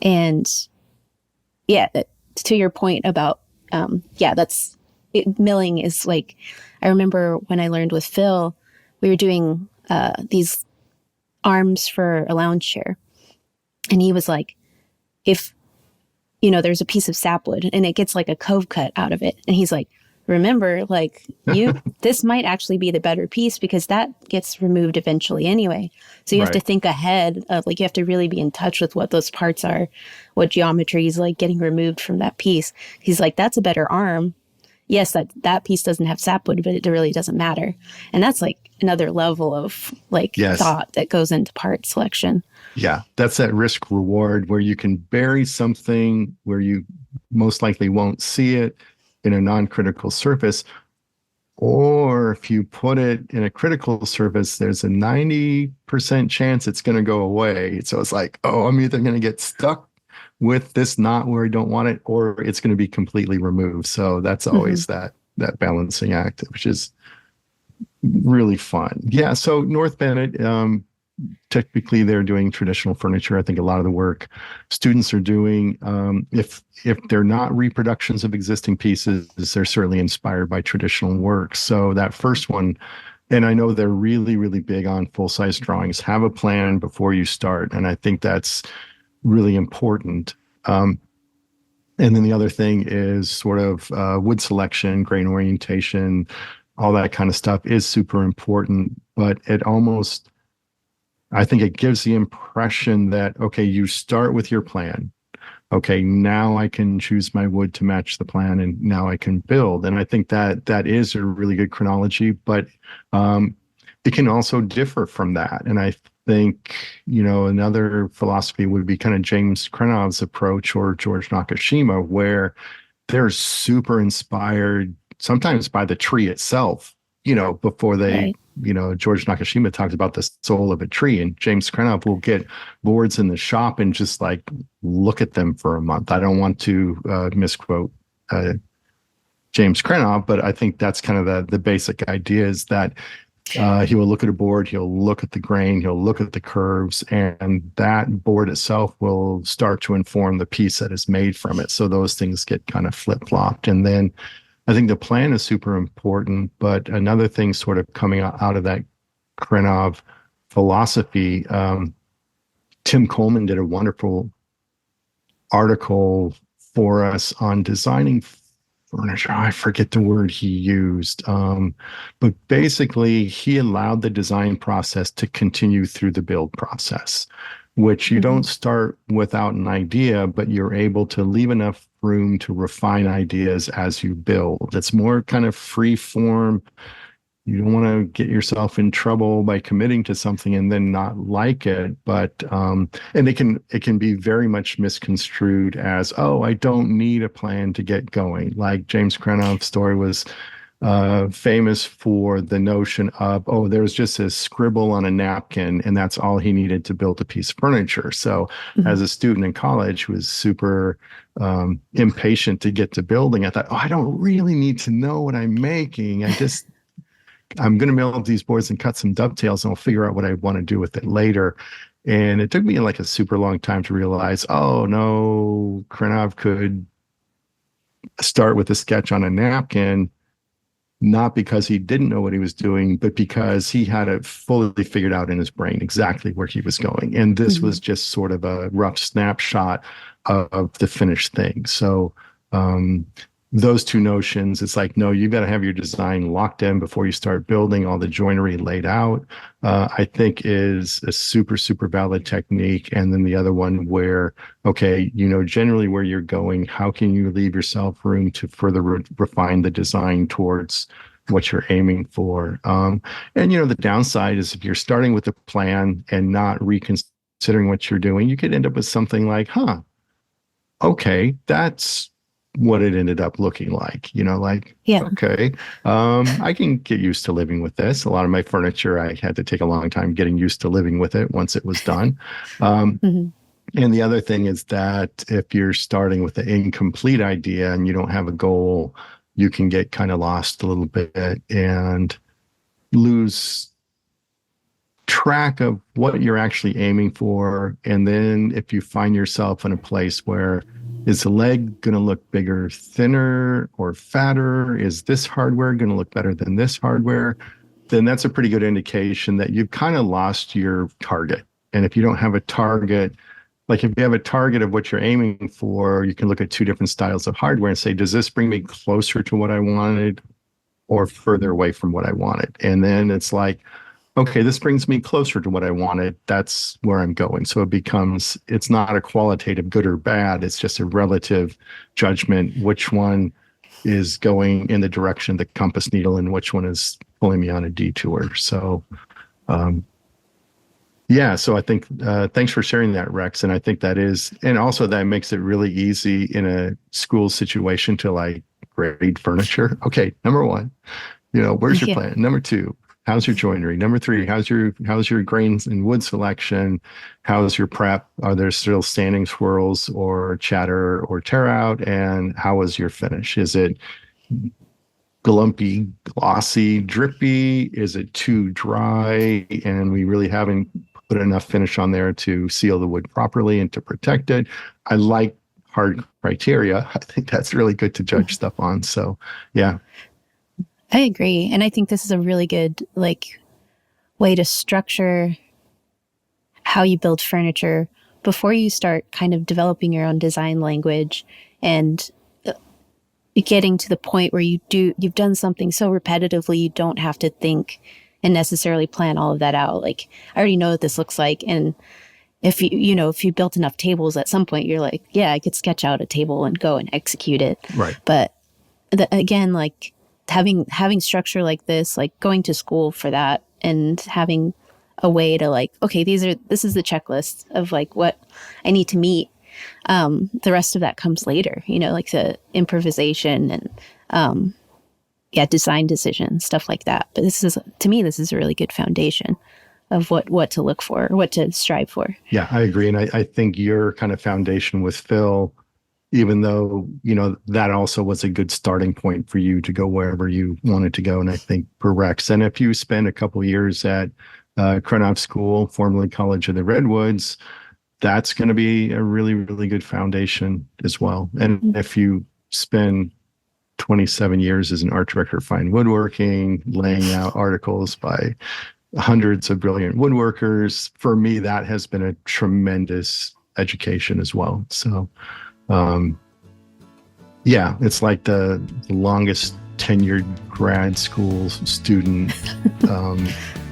And yeah, to your point about, milling is like, I remember when I learned with Phil, we were doing these arms for a lounge chair. And he was like, if there's a piece of sapwood and it gets like a cove cut out of it. And he's like, remember, like this might actually be the better piece because that gets removed eventually anyway. So you have to think ahead of like, you have to really be in touch with what those parts are, what geometry is like getting removed from that piece. He's like, that's a better arm. Yes, that piece doesn't have sapwood, but it really doesn't matter. And that's like another level of like thought that goes into part selection.
Yeah, that's that risk reward where you can bury something where you most likely won't see it in a non-critical surface. Or if you put it in a critical surface, there's a 90% chance it's going to go away. So it's like, oh, I'm either going to get stuck with this knot where I don't want it, or it's going to be completely removed. So that's always that balancing act, which is really fun. Yeah. So North Bennett, typically they're doing traditional furniture. I think a lot of the work students are doing, if they're not reproductions of existing pieces, they're certainly inspired by traditional work. So that first one, and I know they're really, really big on full-size drawings. Have a plan before you start. And I think that's really important. And then the other thing is sort of wood selection, grain orientation, all that kind of stuff is super important. But I think it gives the impression that, okay, you start with your plan. Okay, now I can choose my wood to match the plan, and now I can build. And I think that is a really good chronology, but it can also differ from that. And I think, another philosophy would be kind of James Krenov's approach or George Nakashima, where they're super inspired sometimes by the tree itself, before they, George Nakashima talks about the soul of a tree, and James Krenov will get boards in the shop and just like look at them for a month. I don't want to misquote James Krenov, but I think that's kind of the basic idea is that he will look at a board, he'll look at the grain, he'll look at the curves, and that board itself will start to inform the piece that is made from it. So those things get kind of flip-flopped. And then I think the plan is super important, but another thing sort of coming out of that Krenov philosophy, Tim Coleman did a wonderful article for us on designing furniture. I forget the word he used, but basically he allowed the design process to continue through the build process, which you don't start without an idea, but you're able to leave enough room to refine ideas as you build. It's more kind of free form. You don't want to get yourself in trouble by committing to something and then not like it. But and it can be very much misconstrued as, oh, I don't need a plan to get going. Like James Krenov's story was famous for the notion of, oh, there's just a scribble on a napkin and that's all he needed to build a piece of furniture. So as a student in college who was super impatient to get to building, I thought, oh, I don't really need to know what I'm making. I'm going to build these boards and cut some dovetails and I'll figure out what I want to do with it later. And it took me like a super long time to realize, oh no, Krenov could start with a sketch on a napkin, not because he didn't know what he was doing, but because he had it fully figured out in his brain exactly where he was going. And this was just sort of a rough snapshot of the finished thing. So those two notions, it's like, no, you got to have your design locked in before you start building, all the joinery laid out, I think is a super, super valid technique. And then the other one where, okay, generally where you're going, how can you leave yourself room to further refine the design towards what you're aiming for? And, the downside is if you're starting with a plan and not reconsidering what you're doing, you could end up with something like, okay, that's what it ended up looking like, okay, I can get used to living with this. A lot of my furniture, I had to take a long time getting used to living with it once it was done. And the other thing is that if you're starting with an incomplete idea and you don't have a goal, you can get kind of lost a little bit and lose track of what you're actually aiming for. And then if you find yourself in a place where, is the leg going to look bigger, thinner, or fatter? Is this hardware going to look better than this hardware? Then that's a pretty good indication that you've kind of lost your target. And if you don't have a target, like if you have a target of what you're aiming for, you can look at two different styles of hardware and say, does this bring me closer to what I wanted or further away from what I wanted? And then it's like, okay, this brings me closer to what I wanted. That's where I'm going. So it's not a qualitative good or bad. It's just a relative judgment. Which one is going in the direction of the compass needle and which one is pulling me on a detour. So, so I think, thanks for sharing that, Rex. And I think and also that makes it really easy in a school situation to like grade furniture. Okay. Number one, where's your plan? Number two, how's your joinery? Number three, how's your grains and wood selection? How's your prep? Are there still standing swirls or chatter or tear out? And how is your finish? Is it glumpy, glossy, drippy? Is it too dry? And we really haven't put enough finish on there to seal the wood properly and to protect it. I like hard criteria. I think that's really good to judge stuff on. So, yeah.
I agree. And I think this is a really good way to structure how you build furniture before you start kind of developing your own design language and getting to the point where you've done something so repetitively you don't have to think and necessarily plan all of that out. Like, I already know what this looks like. And if you built enough tables at some point, you're like, yeah, I could sketch out a table and go and execute it.
Right.
But again, like having structure like this, like going to school for that and having a way to like, okay, this is the checklist of like what I need to meet. The rest of that comes later, like the improvisation and, design decisions, stuff like that. But to me, this is a really good foundation of what to look for, what to strive for.
Yeah, I agree. And I think your kind of foundation with Phil, even though, that also was a good starting point for you to go wherever you wanted to go. And I think for Rex, and if you spend a couple of years at Krenov School, formerly College of the Redwoods, that's going to be a really, really good foundation as well. And if you spend 27 years as an art director of Fine Woodworking, laying out articles by hundreds of brilliant woodworkers, for me, that has been a tremendous education as well. So, it's like the longest tenured grad school student,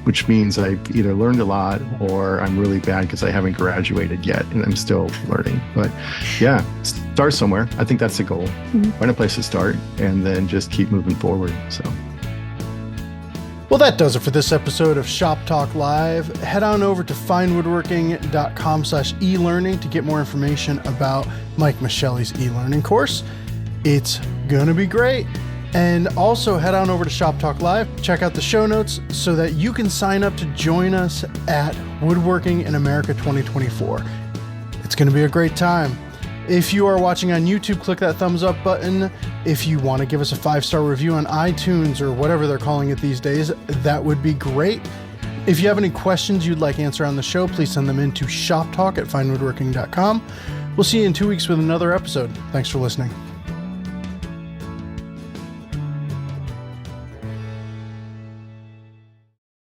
which means I've either learned a lot or I'm really bad because I haven't graduated yet and I'm still learning. But yeah, start somewhere. I think that's the goal. Find a place to start and then just keep moving forward. So.
Well, that does it for this episode of Shop Talk Live. Head on over to finewoodworking.com/e-learning to get more information about Mike Mascelli's e-learning course. It's going to be great. And also head on over to Shop Talk Live, check out the show notes so that you can sign up to join us at Woodworking in America 2024. It's going to be a great time. If you are watching on YouTube, click that thumbs up button. If you want to give us a 5-star review on iTunes or whatever they're calling it these days, that would be great. If you have any questions you'd like answered on the show, please send them in to shoptalk@finewoodworking.com. We'll see you in 2 weeks with another episode. Thanks for listening.